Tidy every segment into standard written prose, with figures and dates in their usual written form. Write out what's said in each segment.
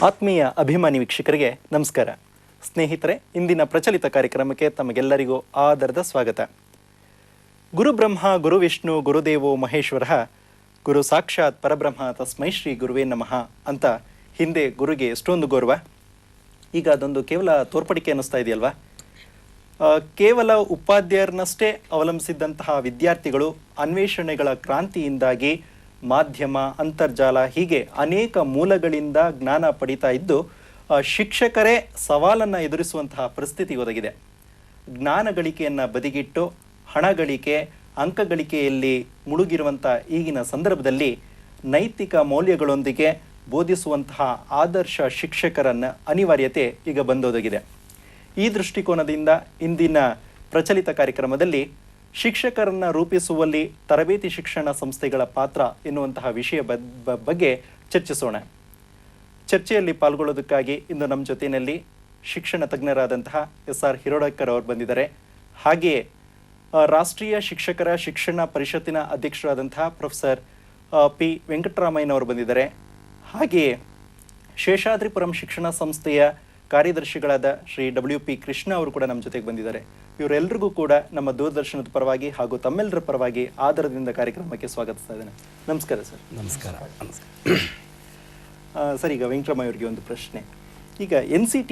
ಆತ್ಮೀಯ ಅಭಿಮಾನಿ ವೀಕ್ಷಕರಿಗೆ ನಮಸ್ಕಾರ. ಸ್ನೇಹಿತರೆ, ಇಂದಿನ ಪ್ರಚಲಿತ ಕಾರ್ಯಕ್ರಮಕ್ಕೆ ತಮಗೆಲ್ಲರಿಗೂ ಆದರದ ಸ್ವಾಗತ. ಗುರುಬ್ರಹ್ಮ ಗುರು ವಿಷ್ಣು ಗುರುದೇವೋ ಮಹೇಶ್ವರ ಗುರು ಸಾಕ್ಷಾತ್ ಪರಬ್ರಹ್ಮ ತಸ್ಮೈ ಶ್ರೀ ಗುರುವೇ ನಮಃ ಅಂತ ಹಿಂದೆ ಗುರುಗೆ ಎಷ್ಟೊಂದು ಗೌರವ. ಈಗ ಅದೊಂದು ಕೇವಲ ತೋರ್ಪಡಿಕೆ ಅನ್ನಿಸ್ತಾ ಇದೆಯಲ್ವಾ? ಕೇವಲ ಉಪಾಧ್ಯಾಯರನ್ನಷ್ಟೇ ಅವಲಂಬಿಸಿದ್ದಂತಹ ವಿದ್ಯಾರ್ಥಿಗಳು ಅನ್ವೇಷಣೆಗಳ ಕ್ರಾಂತಿಯಿಂದಾಗಿ ಮಾಧ್ಯಮ, ಅಂತರ್ಜಾಲ ಹೀಗೆ ಅನೇಕ ಮೂಲಗಳಿಂದ ಜ್ಞಾನ ಪಡಿತಾ ಇದ್ದು ಶಿಕ್ಷಕರೇ ಸವಾಲನ್ನು ಎದುರಿಸುವಂತಹ ಪರಿಸ್ಥಿತಿ ಒದಗಿದೆ. ಜ್ಞಾನ ಗಳಿಕೆಯನ್ನು ಬದಿಗಿಟ್ಟು ಹಣ ಗಳಿಕೆ, ಅಂಕ ಗಳಿಕೆಯಲ್ಲಿ ಮುಳುಗಿರುವಂಥ ಈಗಿನ ಸಂದರ್ಭದಲ್ಲಿ ನೈತಿಕ ಮೌಲ್ಯಗಳೊಂದಿಗೆ ಬೋಧಿಸುವಂತಹ ಆದರ್ಶ ಶಿಕ್ಷಕರನ್ನ ಅನಿವಾರ್ಯತೆ ಈಗ ಬಂದೊದಗಿದೆ. ಈ ದೃಷ್ಟಿಕೋನದಿಂದ ಇಂದಿನ ಪ್ರಚಲಿತ ಕಾರ್ಯಕ್ರಮದಲ್ಲಿ ಶಿಕ್ಷಕರನ್ನ ರೂಪಿಸುವಲ್ಲಿ ತರಬೇತಿ ಶಿಕ್ಷಣ ಸಂಸ್ಥೆಗಳ ಪಾತ್ರ ಎನ್ನುವಂತಹ ವಿಷಯ ಬಗ್ಗೆ ಚರ್ಚಿಸೋಣ. ಚರ್ಚೆಯಲ್ಲಿ ಪಾಲ್ಗೊಳ್ಳೋದಕ್ಕಾಗಿ ಇಂದು ನಮ್ಮ ಜೊತೆಯಲ್ಲಿ ಶಿಕ್ಷಣ ತಜ್ಞರಾದಂತಹ SR ಹಿರೋಡಕರ್ ಅವರು ಬಂದಿದ್ದಾರೆ. ಹಾಗೆಯೇ ರಾಷ್ಟ್ರೀಯ ಶಿಕ್ಷಕರ ಶಿಕ್ಷಣ ಪರಿಷತ್ತಿನ ಅಧ್ಯಕ್ಷರಾದಂತಹ ಪ್ರೊಫೆಸರ್ P ವೆಂಕಟರಾಮಯ್ಯನವರು ಬಂದಿದ್ದಾರೆ. ಹಾಗೆಯೇ ಶೇಷಾದ್ರಿಪುರಂ ಶಿಕ್ಷಣ ಸಂಸ್ಥೆಯ ಕಾರ್ಯದರ್ಶಿಗಳಾದ ಶ್ರೀ WP ಕೃಷ್ಣ ಅವರು ಕೂಡ ನಮ್ಮ ಜೊತೆಗೆ ಬಂದಿದ್ದಾರೆ. ಇವರೆಲ್ಲರಿಗೂ ಕೂಡ ನಮ್ಮ ದೂರದರ್ಶನದ ಪರವಾಗಿ ಹಾಗೂ ತಮ್ಮೆಲ್ಲರ ಪರವಾಗಿ ಆದರದಿಂದ ಕಾರ್ಯಕ್ರಮಕ್ಕೆ ಸ್ವಾಗತಿಸ್ತಾ ಇದ್ದೇನೆ. ನಮಸ್ಕಾರ ಸರ್. ನಮಸ್ಕಾರ. ಸರ್, ಈಗ ವೆಂಕಟರಾಮಯ್ಯ ಅವರಿಗೆ ಒಂದು ಪ್ರಶ್ನೆ. ಈಗ NCT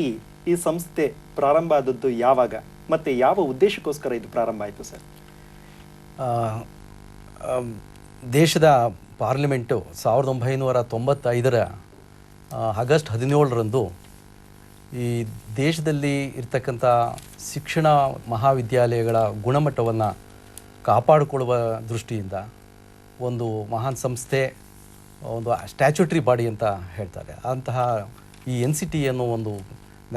ಈ ಸಂಸ್ಥೆ ಪ್ರಾರಂಭ ಆದದ್ದು ಯಾವಾಗ ಮತ್ತು ಯಾವ ಉದ್ದೇಶಕ್ಕೋಸ್ಕರ ಇದು ಪ್ರಾರಂಭ ಆಯಿತು ಸರ್? ದೇಶದ ಪಾರ್ಲಿಮೆಂಟು 1995ರ ಆಗಸ್ಟ್ 17ರಂದು ಈ ದೇಶದಲ್ಲಿ ಇರ್ತಕ್ಕಂಥ ಶಿಕ್ಷಣ ಮಹಾವಿದ್ಯಾಲಯಗಳ ಗುಣಮಟ್ಟವನ್ನು ಕಾಪಾಡಿಕೊಳ್ಳುವ ದೃಷ್ಟಿಯಿಂದ ಒಂದು ಮಹಾನ್ ಸಂಸ್ಥೆ, ಒಂದು ಸ್ಟ್ಯಾಚ್ಯೂಟರಿ ಬಾಡಿ ಅಂತ ಹೇಳ್ತಾರೆ, ಅಂತಹ ಈ NCT ಅನ್ನೋ ಒಂದು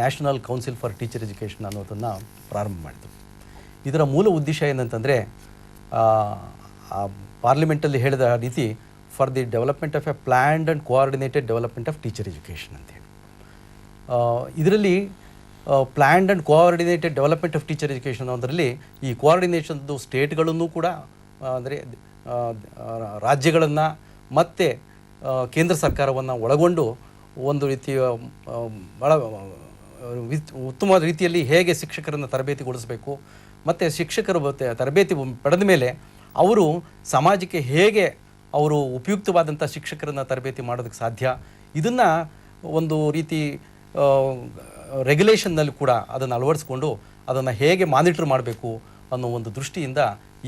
national council for teacher education ಅನ್ನೋದನ್ನು ಪ್ರಾರಂಭ ಮಾಡಿತು. ಇದರ ಮೂಲ ಉದ್ದೇಶ ಏನಂತಂದರೆ, ಪಾರ್ಲಿಮೆಂಟಲ್ಲಿ ಹೇಳಿದ ರೀತಿ for the development of A planned and coordinated development of teacher education ಅಂತೇಳಿ. ಇದರಲ್ಲಿ planned and coordinated development of teacher education ಅದರಲ್ಲಿ ಈ ಕೋಆರ್ಡಿನೇಷನ್ದು ಸ್ಟೇಟ್ಗಳನ್ನು ಕೂಡ, ಅಂದರೆ ರಾಜ್ಯಗಳನ್ನು ಮತ್ತು ಕೇಂದ್ರ ಸರ್ಕಾರವನ್ನು ಒಳಗೊಂಡು ಒಂದು ರೀತಿಯ ಭಾಳ ಉತ್ತಮವಾದ ರೀತಿಯಲ್ಲಿ ಹೇಗೆ ಶಿಕ್ಷಕರನ್ನು ತರಬೇತಿಗೊಳಿಸಬೇಕು ಮತ್ತು ಶಿಕ್ಷಕರು ತರಬೇತಿ ಪಡೆದ ಮೇಲೆ ಅವರು ಸಮಾಜಕ್ಕೆ ಹೇಗೆ ಅವರು ಉಪಯುಕ್ತವಾದಂಥ ಶಿಕ್ಷಕರನ್ನು ತರಬೇತಿ ಮಾಡೋದಕ್ಕೆ ಸಾಧ್ಯ, ಇದನ್ನು ಒಂದು ರೀತಿ ರೆಗ್ಯುಲೇಷನ್ನಲ್ಲಿ ಕೂಡ ಅದನ್ನು ಅಳವಡಿಸ್ಕೊಂಡು ಅದನ್ನು ಹೇಗೆ ಮಾನಿಟರ್ ಮಾಡಬೇಕು ಅನ್ನೋ ಒಂದು ದೃಷ್ಟಿಯಿಂದ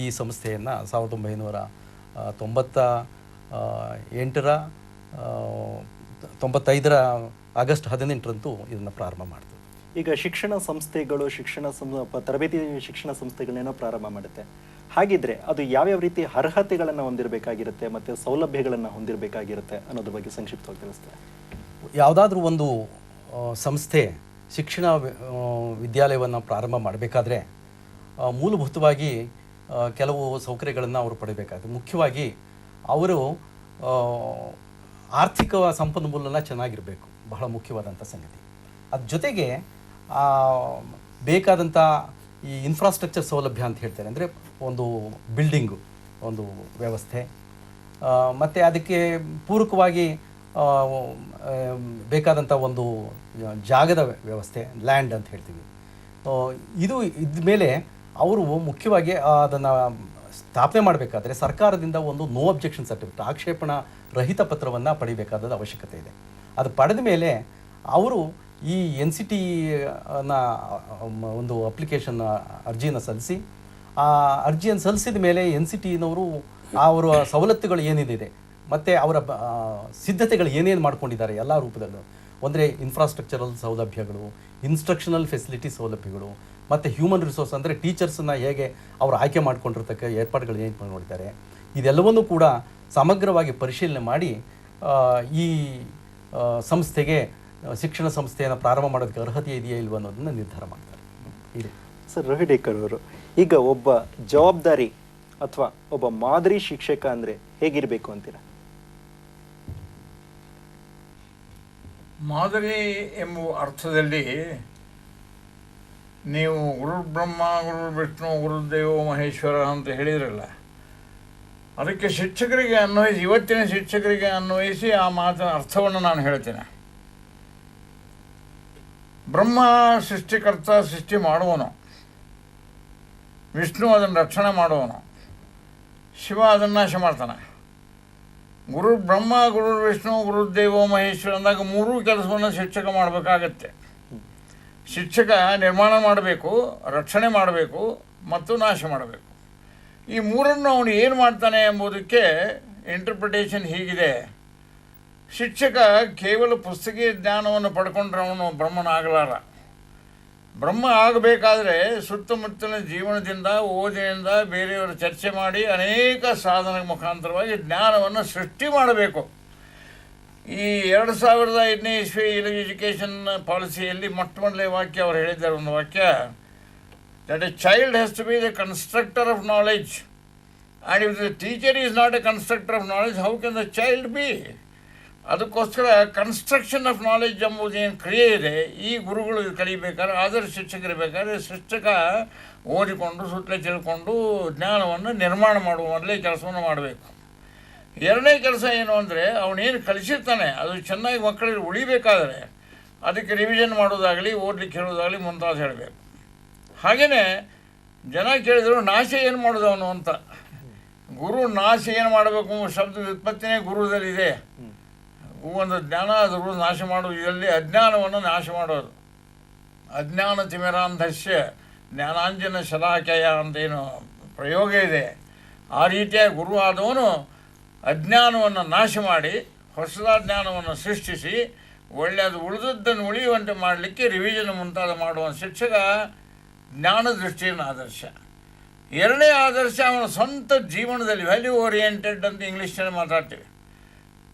ಈ ಸಂಸ್ಥೆಯನ್ನು 1995ರ ಆಗಸ್ಟ್ 18ರಂದು ಇದನ್ನು ಪ್ರಾರಂಭ ಮಾಡ್ತೀವಿ. ಈಗ ಶಿಕ್ಷಣ ಸಂಸ್ಥೆಗಳು ತರಬೇತಿ ಶಿಕ್ಷಣ ಸಂಸ್ಥೆಗಳನ್ನೇನೋ ಪ್ರಾರಂಭ ಮಾಡುತ್ತೆ. ಹಾಗಿದ್ರೆ ಅದು ಯಾವ್ಯಾವ ರೀತಿ ಅರ್ಹತೆಗಳನ್ನು ಹೊಂದಿರಬೇಕಾಗಿರುತ್ತೆ ಮತ್ತು ಸೌಲಭ್ಯಗಳನ್ನು ಹೊಂದಿರಬೇಕಾಗಿರುತ್ತೆ ಅನ್ನೋದ್ರ ಬಗ್ಗೆ ಸಂಕ್ಷಿಪ್ತವಾಗಿ ತಿಳಿಸ್ತಾರೆ. ಯಾವುದಾದ್ರೂ ಒಂದು ಸಂಸ್ಥೆ ಶಿಕ್ಷಣ ವಿದ್ಯಾಲಯವನ್ನು ಪ್ರಾರಂಭ ಮಾಡಬೇಕಾದ್ರೆ ಮೂಲಭೂತವಾಗಿ ಕೆಲವು ಸೌಕರ್ಯಗಳನ್ನು ಅವರು ಪಡೆಯಬೇಕಾಗುತ್ತೆ. ಮುಖ್ಯವಾಗಿ ಅವರು ಆರ್ಥಿಕ ಸಂಪನ್ಮೂಲನ ಚೆನ್ನಾಗಿರಬೇಕು, ಬಹಳ ಮುಖ್ಯವಾದಂಥ ಸಂಗತಿ. ಅದ್ರ ಜೊತೆಗೆ ಬೇಕಾದಂಥ ಈ ಇನ್ಫ್ರಾಸ್ಟ್ರಕ್ಚರ್ ಸೌಲಭ್ಯ ಅಂತ ಹೇಳ್ತಾರೆ, ಅಂದರೆ ಒಂದು ಬಿಲ್ಡಿಂಗು, ಒಂದು ವ್ಯವಸ್ಥೆ, ಮತ್ತು ಅದಕ್ಕೆ ಪೂರಕವಾಗಿ ಬೇಕಾದಂಥ ಒಂದು ಜಾಗದ ವ್ಯವಸ್ಥೆ, ಲ್ಯಾಂಡ್ ಅಂತ ಹೇಳ್ತೀವಿ. ಇದು ಇದ್ದ ಮೇಲೆ ಅವರು ಮುಖ್ಯವಾಗಿ ಅದನ್ನು ಸ್ಥಾಪನೆ ಮಾಡಬೇಕಾದ್ರೆ ಸರ್ಕಾರದಿಂದ ಒಂದು ನೋ ಅಬ್ಜೆಕ್ಷನ್ ಸರ್ಟಿಫಿಕೇಟ್, ಆಕ್ಷೇಪಣಾ ರಹಿತ ಪತ್ರವನ್ನು ಪಡಿಬೇಕಾದ ಅವಶ್ಯಕತೆ ಇದೆ. ಅದು ಪಡೆದ ಮೇಲೆ ಅವರು ಈ NCTನ ಒಂದು ಅಪ್ಲಿಕೇಶನ್ ಅರ್ಜಿಯನ್ನು ಸಲ್ಲಿಸಿ, ಆ ಅರ್ಜಿಯನ್ನು ಸಲ್ಲಿಸಿದ ಮೇಲೆ NCTನವರು ಅವರ ಸವಲತ್ತುಗಳು ಏನಿದೆ ಮತ್ತು ಅವರ ಸಿದ್ಧತೆಗಳು ಏನೇನು ಮಾಡ್ಕೊಂಡಿದ್ದಾರೆ ಎಲ್ಲ ರೂಪದಲ್ಲೂ, ಅಂದರೆ ಇನ್ಫ್ರಾಸ್ಟ್ರಕ್ಚರಲ್ ಸೌಲಭ್ಯಗಳು, ಇನ್ಸ್ಟ್ರಕ್ಷನಲ್ ಫೆಸಿಲಿಟಿ ಸೌಲಭ್ಯಗಳು, ಮತ್ತು ಹ್ಯೂಮನ್ ರಿಸೋರ್ಸ್ ಅಂದರೆ ಟೀಚರ್ಸನ್ನು ಹೇಗೆ ಅವರು ಆಯ್ಕೆ ಮಾಡ್ಕೊಂಡಿರ್ತಕ್ಕ ಏರ್ಪಾಡುಗಳು ಏನು ಮಾಡಿದ್ದಾರೆ, ಇದೆಲ್ಲವನ್ನೂ ಕೂಡ ಸಮಗ್ರವಾಗಿ ಪರಿಶೀಲನೆ ಮಾಡಿ ಈ ಸಂಸ್ಥೆಗೆ, ಶಿಕ್ಷಣ ಸಂಸ್ಥೆಯನ್ನು ಪ್ರಾರಂಭ ಮಾಡೋದಕ್ಕೆ ಅರ್ಹತೆ ಇದೆಯಾ ಇಲ್ವ ಅನ್ನೋದನ್ನು ನಿರ್ಧಾರ ಮಾಡ್ತಾರೆ. ಇದೆ ಸರ್. ರವಿಡೇಕರ್ ಅವರು, ಈಗ ಒಬ್ಬ ಜವಾಬ್ದಾರಿ ಅಥವಾ ಒಬ್ಬ ಮಾದರಿ ಶಿಕ್ಷಕ ಅಂದರೆ ಹೇಗಿರಬೇಕು ಅಂತೀರಾ? ಮಾದರಿ ಎಂಬುವ ಅರ್ಥದಲ್ಲಿ ನೀವು ಗುರು ಬ್ರಹ್ಮ ಗುರು ವಿಷ್ಣು ಗುರುದೇವೋ ಮಹೇಶ್ವರ ಅಂತ ಹೇಳಿದ್ರಲ್ಲ, ಅದಕ್ಕೆ ಶಿಕ್ಷಕರಿಗೆ ಅನ್ವಯಿಸಿ, ಇವತ್ತಿನ ಶಿಕ್ಷಕರಿಗೆ ಅನ್ವಯಿಸಿ ಆ ಮಾತಿನ ಅರ್ಥವನ್ನು ನಾನು ಹೇಳ್ತೇನೆ. ಬ್ರಹ್ಮ ಸೃಷ್ಟಿಕರ್ತ, ಸೃಷ್ಟಿ ಮಾಡುವನು. ವಿಷ್ಣು ಅದನ್ನು ರಕ್ಷಣೆ ಮಾಡುವನು. ಶಿವ ಅದನ್ನು ನಾಶ ಮಾಡ್ತಾನೆ. ಗುರು ಬ್ರಹ್ಮ, ಗುರು ವಿಷ್ಣು, ಗುರುದೇವೋ ಮಹೇಶ್ವರ ಅಂದಾಗ ಮೂರೂ ಕೆಲಸವನ್ನು ಶಿಕ್ಷಕ ಮಾಡಬೇಕಾಗತ್ತೆ. ಶಿಕ್ಷಕ ನಿರ್ಮಾಣ ಮಾಡಬೇಕು, ರಕ್ಷಣೆ ಮಾಡಬೇಕು ಮತ್ತು ನಾಶ ಮಾಡಬೇಕು. ಈ ಮೂರನ್ನು ಅವನು ಏನು ಮಾಡ್ತಾನೆ ಎಂಬುದಕ್ಕೆ ಇಂಟರ್ಪ್ರಿಟೇಷನ್ ಹೀಗಿದೆ. ಶಿಕ್ಷಕ ಕೇವಲ ಪುಸ್ತಕೀಯ ಜ್ಞಾನವನ್ನು ಪಡ್ಕೊಂಡ್ರೆ ಅವನು ಬ್ರಹ್ಮನಾಗಲಾರ. ಬ್ರಹ್ಮ ಆಗಬೇಕಾದ್ರೆ ಸುತ್ತಮುತ್ತಲಿನ ಜೀವನದಿಂದ, ಓದಿನಿಂದ, ಬೇರೆಯವರ ಚರ್ಚೆ ಮಾಡಿ ಅನೇಕ ಸಾಧನ ಮುಖಾಂತರವಾಗಿ ಜ್ಞಾನವನ್ನು ಸೃಷ್ಟಿ ಮಾಡಬೇಕು. ಈ 2005ನೇ ಇಸ್ವಿ ಎಜುಕೇಷನ್ ಪಾಲಿಸಿಯಲ್ಲಿ ಮೊಟ್ಟಮೊದಲೇ ವಾಕ್ಯ ಅವರು ಹೇಳಿದ್ದಾರೆ, ಒಂದು ವಾಕ್ಯ, that a child has to be the constructor of knowledge, and if the teacher is not a constructor of knowledge, how can the child be? ಅದಕ್ಕೋಸ್ಕರ ಕನ್ಸ್ಟ್ರಕ್ಷನ್ ಆಫ್ ನಾಲೆಡ್ಜ್ ಎಂಬುದು ಏನು ಕ್ರಿಯೆ ಇದೆ, ಈ ಗುರುಗಳು ಕಲಿಬೇಕಾದ್ರೆ, ಆದರ್ಶ ಶಿಕ್ಷಕರಿರ್ಬೇಕಾದ್ರೆ ಶಿಕ್ಷಕ ಓದಿಕೊಂಡು ಸುತ್ತಲೇ ತಿಳ್ಕೊಂಡು ಜ್ಞಾನವನ್ನು ನಿರ್ಮಾಣ ಮಾಡುವ ಮೊದಲೇ ಕೆಲಸವನ್ನು ಮಾಡಬೇಕು. ಎರಡನೇ ಕೆಲಸ ಏನು ಅಂದರೆ, ಅವನೇನು ಕಲಿಸಿರ್ತಾನೆ ಅದು ಚೆನ್ನಾಗಿ ಮಕ್ಕಳಿಗೆ ಉಳಿಬೇಕಾದರೆ ಅದಕ್ಕೆ ರಿವಿಷನ್ ಮಾಡೋದಾಗಲಿ, ಓದಲಿಕ್ಕೆ ಹೇಳೋದಾಗಲಿ ಮುಂತಾದ ಹೇಳಬೇಕು. ಹಾಗೆಯೇ ಜನ ಕೇಳಿದ್ರು ನಾಶ ಏನು ಮಾಡೋದು ಅವನು ಅಂತ. ಗುರು ನಾಶ ಏನು ಮಾಡಬೇಕು ಶಬ್ದದ ವ್ಯುತ್ಪತ್ತಿನೇ ಗುರುದಲ್ಲಿದೆ. ಒಂದು ಜ್ಞಾನ, ಅದು ನಾಶ ಮಾಡುವುದು, ಇದರಲ್ಲಿ ಅಜ್ಞಾನವನ್ನು ನಾಶ ಮಾಡೋದು. ಅಜ್ಞಾನ ತಿಮಿರಾಂಧಸ್ಯ ಜ್ಞಾನಾಂಜನ ಶಲಾಕಯ ಅಂತೇನು ಪ್ರಯೋಗ ಇದೆ. ಆ ರೀತಿಯಾಗಿ ಗುರು ಆದವನು ಅಜ್ಞಾನವನ್ನು ನಾಶ ಮಾಡಿ ಹೊಸದಾದ ಜ್ಞಾನವನ್ನು ಸೃಷ್ಟಿಸಿ ಒಳ್ಳೆಯದು ಉಳಿದದ್ದನ್ನು ಉಳಿಯುವಂತೆ ಮಾಡಲಿಕ್ಕೆ ರಿವಿಷನ್ ಮುಂತಾದ ಮಾಡುವ ಶಿಕ್ಷಕ ಜ್ಞಾನ ದೃಷ್ಟಿಯನ್ನು ಆದರ್ಶ. ಎರಡನೇ ಆದರ್ಶ ಅವನ ಸ್ವಂತ ಜೀವನದಲ್ಲಿ ವ್ಯಾಲ್ಯೂ ಓರಿಯೆಂಟೆಡ್ ಅಂತ ಇಂಗ್ಲೀಷ್ನಲ್ಲಿ ಮಾತಾಡ್ತೀವಿ.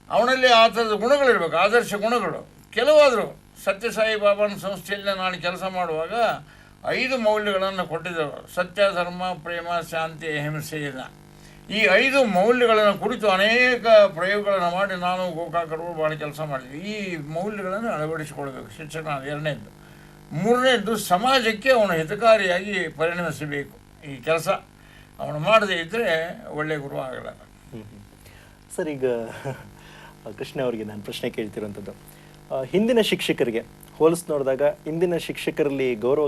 ಅವನಲ್ಲಿ ಆ ಥರದ ಗುಣಗಳಿರಬೇಕು, ಆದರ್ಶ ಗುಣಗಳು. ಕೆಲವಾದರೂ ಸತ್ಯಸಾಯಿ ಬಾಬಾನ ಸಂಸ್ಥೆಯಲ್ಲಿ ನಾನು ಕೆಲಸ ಮಾಡುವಾಗ 5 ಮೌಲ್ಯಗಳನ್ನು ಕೊಟ್ಟಿದ್ದರು. ಸತ್ಯ, ಧರ್ಮ, ಪ್ರೇಮ, ಶಾಂತಿ, ಅಹಿಂಸೆಯನ್ನು. ಈ 5 ಮೌಲ್ಯಗಳನ್ನು ಕುರಿತು ಅನೇಕ ಪ್ರಯೋಗಗಳನ್ನು ಮಾಡಿ ನಾನು ಗೋಕಾಕರು ಭಾಳ ಕೆಲಸ ಮಾಡಿದ್ವಿ. ಈ ಮೌಲ್ಯಗಳನ್ನು ಅಳವಡಿಸಿಕೊಳ್ಬೇಕು ಶಿಕ್ಷಣ. ಎರಡನೇದ್ದು. ಮೂರನೇದ್ದು, ಸಮಾಜಕ್ಕೆ ಅವನು ಹಿತಕಾರಿಯಾಗಿ ಪರಿಣಮಿಸಬೇಕು. ಈ ಕೆಲಸ ಅವನು ಮಾಡದೇ ಇದ್ದರೆ ಒಳ್ಳೆಯ ಗುರು ಆಗಲ್ಲ. ಸರ್, ಈಗ ಕೃಷ್ಣ ಅವರಿಗೆ ನಾನು ಪ್ರಶ್ನೆ ಕೇಳ್ತಿರುವಂಥದ್ದು, ಹಿಂದಿನ ಶಿಕ್ಷಕರಿಗೆ ಹೋಲಿಸಿ ನೋಡಿದಾಗ ಇಂದಿನ ಶಿಕ್ಷಕರಲ್ಲಿ ಗೌರವ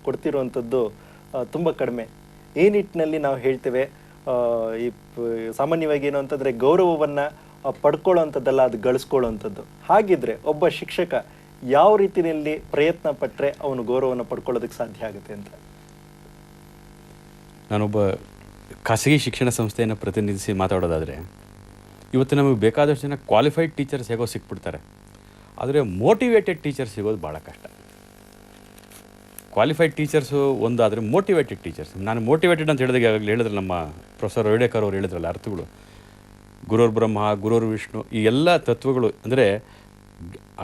ಕೊಡ್ತಿರುವಂಥದ್ದು ತುಂಬ ಕಡಿಮೆ. ಈ ನಿಟ್ಟಿನಲ್ಲಿ ನಾವು ಹೇಳ್ತೇವೆ, ಈ ಸಾಮಾನ್ಯವಾಗಿ ಏನು ಅಂತಂದರೆ ಗೌರವವನ್ನು ಪಡ್ಕೊಳ್ಳೋವಂಥದ್ದಲ್ಲ, ಅದು ಗಳಿಸ್ಕೊಳ್ಳೋವಂಥದ್ದು. ಹಾಗಿದ್ರೆ ಒಬ್ಬ ಶಿಕ್ಷಕ ಯಾವ ರೀತಿಯಲ್ಲಿ ಪ್ರಯತ್ನ ಪಟ್ಟರೆ ಅವನು ಗೌರವವನ್ನು ಪಡ್ಕೊಳ್ಳೋದಕ್ಕೆ ಸಾಧ್ಯ ಆಗುತ್ತೆ ಅಂತ? ನಾನೊಬ್ಬ ಖಾಸಗಿ ಶಿಕ್ಷಣ ಸಂಸ್ಥೆಯನ್ನು ಪ್ರತಿನಿಧಿಸಿ ಮಾತಾಡೋದಾದರೆ, ಇವತ್ತು ನಮಗೆ ಬೇಕಾದಷ್ಟು ಜನ ಕ್ವಾಲಿಫೈಡ್ ಟೀಚರ್ಸ್ ಹೇಗೋ ಸಿಕ್ಬಿಡ್ತಾರೆ, ಆದರೆ ಮೋಟಿವೇಟೆಡ್ ಟೀಚರ್ಸ್ ಸಿಗೋದು ಭಾಳ ಕಷ್ಟ. ಕ್ವಾಲಿಫೈಡ್ ಟೀಚರ್ಸು ಒಂದಾದರೆ ಮೋಟಿವೇಟೆಡ್ ಟೀಚರ್ಸ್, ನಾನು ಮೋಟಿವೇಟೆಡ್ ಅಂತ ಹೇಳಿದಾಗ ಆಗಲಿ ಹೇಳಿದ್ರೆ ನಮ್ಮ ಪ್ರೊಫೆಸರ್ ರೋಡೇಕರ್ ಅವರು ಹೇಳಿದ್ರಲ್ಲ ಅರ್ಥಗಳು, ಗುರುರ್ ಬ್ರಹ್ಮ, ಗುರುರ್ ವಿಷ್ಣು, ಈ ಎಲ್ಲ ತತ್ವಗಳು ಅಂದರೆ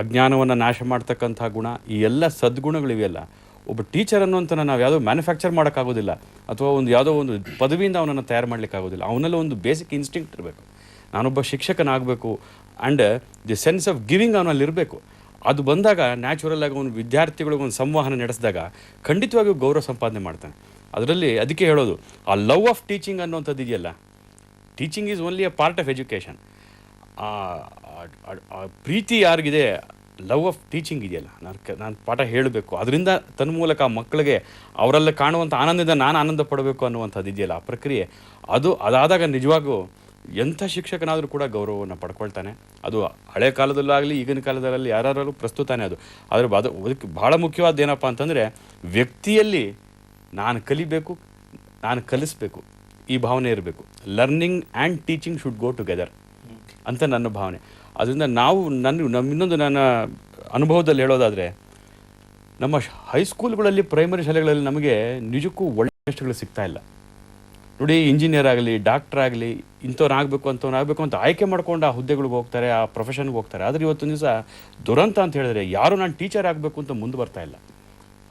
ಅಜ್ಞಾನವನ್ನು ನಾಶ ಮಾಡ್ತಕ್ಕಂಥ ಗುಣ, ಈ ಎಲ್ಲ ಸದ್ಗುಣಗಳಿವೆಯಲ್ಲ, ಒಬ್ಬ ಟೀಚರ್ ಅನ್ನೋಂಥನ ನಾವು ಯಾವುದೋ ಮ್ಯಾನುಫ್ಯಾಕ್ಚರ್ ಮಾಡೋಕ್ಕಾಗೋದಿಲ್ಲ, ಅಥವಾ ಒಂದು ಯಾವುದೋ ಒಂದು ಪದವಿಯಿಂದ ಅವನನ್ನು ತಯಾರು ಮಾಡಲಿಕ್ಕಾಗೋದಿಲ್ಲ. ಅವನಲ್ಲಿ ಒಂದು ಬೇಸಿಕ್ ಇನ್ಸ್ಟಿಂಕ್ಟ್ ಇರಬೇಕು. ನಾನೊಬ್ಬ ಶಿಕ್ಷಕನಾಗಬೇಕು and the sense of giving ಅವನಲ್ಲಿ ಇರಬೇಕು. ಅದು ಬಂದಾಗ ನ್ಯಾಚುರಲ್ ಆಗಿ ಅವನು ವಿದ್ಯಾರ್ಥಿಗಳಿಗೆ ಒಂದು ಸಂವಹನ ನಡೆಸಿದಾಗ ಖಂಡಿತವಾಗಿಯೂ ಗೌರವ ಸಂಪಾದನೆ ಮಾಡ್ತಾನೆ. ಅದರಲ್ಲಿ ಅದಕ್ಕೆ ಹೇಳೋದು, ಆ ಲವ್ ಆಫ್ ಟೀಚಿಂಗ್ ಅನ್ನೋಂಥದ್ದು ಇದೆಯಲ್ಲ, teaching is only a part of education. ಪ್ರೀತಿ ಯಾರಿಗಿದೆ, ಲವ್ ಆಫ್ ಟೀಚಿಂಗ್ ಇದೆಯಲ್ಲ, ನಾನು ಪಾಠ ಹೇಳಬೇಕು, ಅದರಿಂದ ತನ್ನ ಮೂಲಕ ಮಕ್ಕಳಿಗೆ ಅವರಲ್ಲಿ ಕಾಣುವಂಥ ಆನಂದದಿಂದ ನಾನು ಆನಂದ ಪಡಬೇಕು ಅನ್ನುವಂಥದ್ದು ಇದೆಯಲ್ಲ, ಆ ಪ್ರಕ್ರಿಯೆ, ಅದಾದಾಗ ನಿಜವಾಗೂ ಎಂಥ ಶಿಕ್ಷಕನಾದರೂ ಕೂಡ ಗೌರವವನ್ನು ಪಡ್ಕೊಳ್ತಾನೆ. ಅದು ಹಳೆ ಕಾಲದಲ್ಲಾಗಲಿ ಈಗಿನ ಕಾಲದಲ್ಲಿ ಯಾರು ಪ್ರಸ್ತುತಾನೆ ಅದು. ಆದರೆ ಅದಕ್ಕೆ ಭಾಳ ಮುಖ್ಯವಾದ ಏನಪ್ಪ ಅಂತಂದರೆ, ವ್ಯಕ್ತಿಯಲ್ಲಿ ನಾನು ಕಲಿಬೇಕು, ನಾನು ಕಲಿಸ್ಬೇಕು, ಈ ಭಾವನೆ ಇರಬೇಕು. Learning and teaching should go together ಅಂತ ನನ್ನ ಭಾವನೆ. ಅದರಿಂದ ಇನ್ನೊಂದು ನನ್ನ ಅನುಭವದಲ್ಲಿ ಹೇಳೋದಾದರೆ, ನಮ್ಮ ಹೈಸ್ಕೂಲ್ಗಳಲ್ಲಿ, ಪ್ರೈಮರಿ ಶಾಲೆಗಳಲ್ಲಿ ನಮಗೆ ನಿಜಕ್ಕೂ ಒಳ್ಳೆಯ ಟೆಸ್ಟ್ಗಳು ಸಿಗ್ತಾ ಇಲ್ಲ ನೋಡಿ. ಇಂಜಿನಿಯರ್ ಆಗಲಿ, ಡಾಕ್ಟರ್ ಆಗಲಿ, ಇಂಥವ್ರಾಗಬೇಕು ಅಂತ ಆಯ್ಕೆ ಮಾಡ್ಕೊಂಡು ಆ ಹುದ್ದೆಗಳಿಗೆ ಹೋಗ್ತಾರೆ, ಆ ಪ್ರೊಫೆಷನ್ಗೆ ಹೋಗ್ತಾರೆ. ಆದರೆ ಇವತ್ತೊಂದು ದಿವಸ ದುರಂತ ಅಂತ ಹೇಳಿದ್ರೆ, ಯಾರು ನಾನು ಟೀಚರ್ ಆಗಬೇಕು ಅಂತ ಮುಂದೆ ಬರ್ತಾ ಇಲ್ಲ.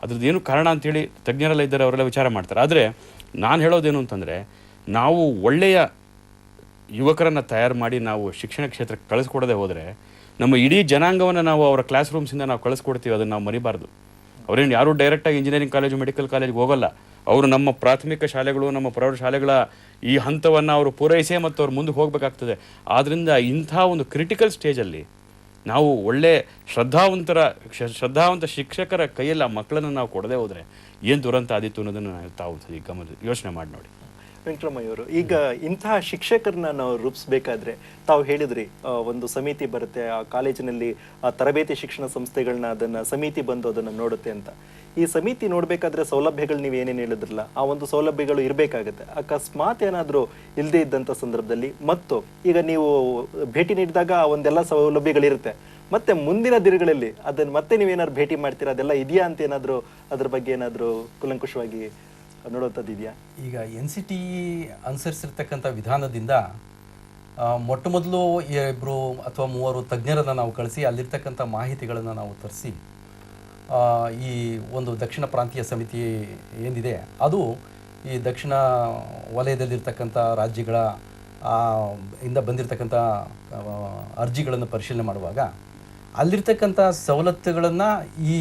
ಅದ್ರದ್ದು ಏನು ಕಾರಣ ಅಂಥೇಳಿ ತಜ್ಞರೆಲ್ಲ ಇದ್ದಾರೆ, ಅವರೆಲ್ಲ ವಿಚಾರ ಮಾಡ್ತಾರೆ. ಆದರೆ ನಾನು ಹೇಳೋದೇನು ಅಂತಂದರೆ, ನಾವು ಒಳ್ಳೆಯ ಯುವಕರನ್ನು ತಯಾರು ಮಾಡಿ ನಾವು ಶಿಕ್ಷಣ ಕ್ಷೇತ್ರಕ್ಕೆ ಕಳಿಸ್ಕೊಡದೆ ಹೋದರೆ, ನಮ್ಮ ಇಡೀ ಜನಾಂಗವನ್ನು ನಾವು ಅವರ ಕ್ಲಾಸ್ ರೂಮ್ಸಿಂದ ನಾವು ಕಳಿಸ್ಕೊಡ್ತೀವಿ. ಅದನ್ನು ನಾವು ಮರಿಬಾರ್ದು. ಅವರೇನು ಯಾರೂ ಡೈರೆಕ್ಟಾಗಿ ಇಂಜಿನಿಯರಿಂಗ್ ಕಾಲೇಜು, ಮೆಡಿಕಲ್ ಕಾಲೇಜ್ಗೆ ಹೋಗೋಲ್ಲ. ಅವರು ನಮ್ಮ ಪ್ರಾಥಮಿಕ ಶಾಲೆಗಳು, ನಮ್ಮ ಪ್ರೌಢಶಾಲೆಗಳ ಈ ಹಂತವನ್ನು ಅವರು ಪೂರೈಸೇ ಮತ್ತು ಅವ್ರು ಮುಂದೆ ಹೋಗಬೇಕಾಗ್ತದೆ. ಆದ್ದರಿಂದ ಇಂಥ ಒಂದು ಕ್ರಿಟಿಕಲ್ ಸ್ಟೇಜಲ್ಲಿ ನಾವು ಒಳ್ಳೆ ಶ್ರದ್ಧಾವಂತ ಶಿಕ್ಷಕರ ಕೈಯಲ್ಲಿ ಆ ಮಕ್ಕಳನ್ನು ನಾವು ಕೊಡದೆ ಹೋದರೆ ಏನು ದುರಂತ ಆದಿತ್ತು ಅನ್ನೋದನ್ನು ತಾವು ಯೋಚನೆ ಮಾಡಿ ನೋಡಿ. ವೆಂಕಟರಮಯ್ಯವರು, ಈಗ ಇಂತಹ ಶಿಕ್ಷಕರನ್ನ ನಾವು ರೂಪಿಸ್ಬೇಕಾದ್ರೆ ತಾವು ಹೇಳಿದ್ರಿ ಒಂದು ಸಮಿತಿ ಬರುತ್ತೆ ಆ ಕಾಲೇಜಿನಲ್ಲಿ, ಆ ತರಬೇತಿ ಶಿಕ್ಷಣ ಸಂಸ್ಥೆಗಳನ್ನ ಅದನ್ನ ಸಮಿತಿ ಬಂದು ಅದನ್ನ ನೋಡುತ್ತೆ ಅಂತ. ಈ ಸಮಿತಿ ನೋಡ್ಬೇಕಾದ್ರೆ ಸೌಲಭ್ಯಗಳು ನೀವು ಏನೇನು ಹೇಳಿದ್ರಲ್ಲ, ಆ ಒಂದು ಸೌಲಭ್ಯಗಳು ಇರಬೇಕಾಗುತ್ತೆ. ಅಕಸ್ಮಾತ್ ಏನಾದರೂ ಇಲ್ಲದೆ ಇದ್ದಂಥ ಸಂದರ್ಭದಲ್ಲಿ ಮತ್ತು ಈಗ ನೀವು ಭೇಟಿ ನೀಡಿದಾಗ ಆ ಒಂದೆಲ್ಲ ಸೌಲಭ್ಯಗಳಿರುತ್ತೆ, ಮತ್ತೆ ಮುಂದಿನ ದಿನಗಳಲ್ಲಿ ಅದನ್ನ ಮತ್ತೆ ನೀವೇನಾದ್ರು ಭೇಟಿ ಮಾಡ್ತೀರಾ, ಅದೆಲ್ಲ ಇದೆಯಾ ಅಂತ ಏನಾದರೂ ಅದ್ರ ಬಗ್ಗೆ ಏನಾದರೂ ಕುಲಂಕುಷವಾಗಿ ನೋಡುವಂಥದ್ದು ಇದೆಯಾ? ಈಗ NCT ಅನುಸರಿಸಿರ್ತಕ್ಕಂಥ ವಿಧಾನದಿಂದ ಮೊಟ್ಟ ಮೊದಲು 2 ಅಥವಾ 3 ತಜ್ಞರನ್ನು ನಾವು ಕಳಿಸಿ ಅಲ್ಲಿರ್ತಕ್ಕಂಥ ಮಾಹಿತಿಗಳನ್ನು ನಾವು ತರಿಸಿ ಈ ಒಂದು ದಕ್ಷಿಣ ಪ್ರಾಂತೀಯ ಸಮಿತಿ ಏನಿದೆ ಅದು ಈ ದಕ್ಷಿಣ ವಲಯದಲ್ಲಿರ್ತಕ್ಕಂಥ ರಾಜ್ಯಗಳ ಇಂದ ಬಂದಿರತಕ್ಕಂಥ ಅರ್ಜಿಗಳನ್ನು ಪರಿಶೀಲನೆ ಮಾಡುವಾಗ ಅಲ್ಲಿರ್ತಕ್ಕಂಥ ಸವಲತ್ತುಗಳನ್ನು ಈ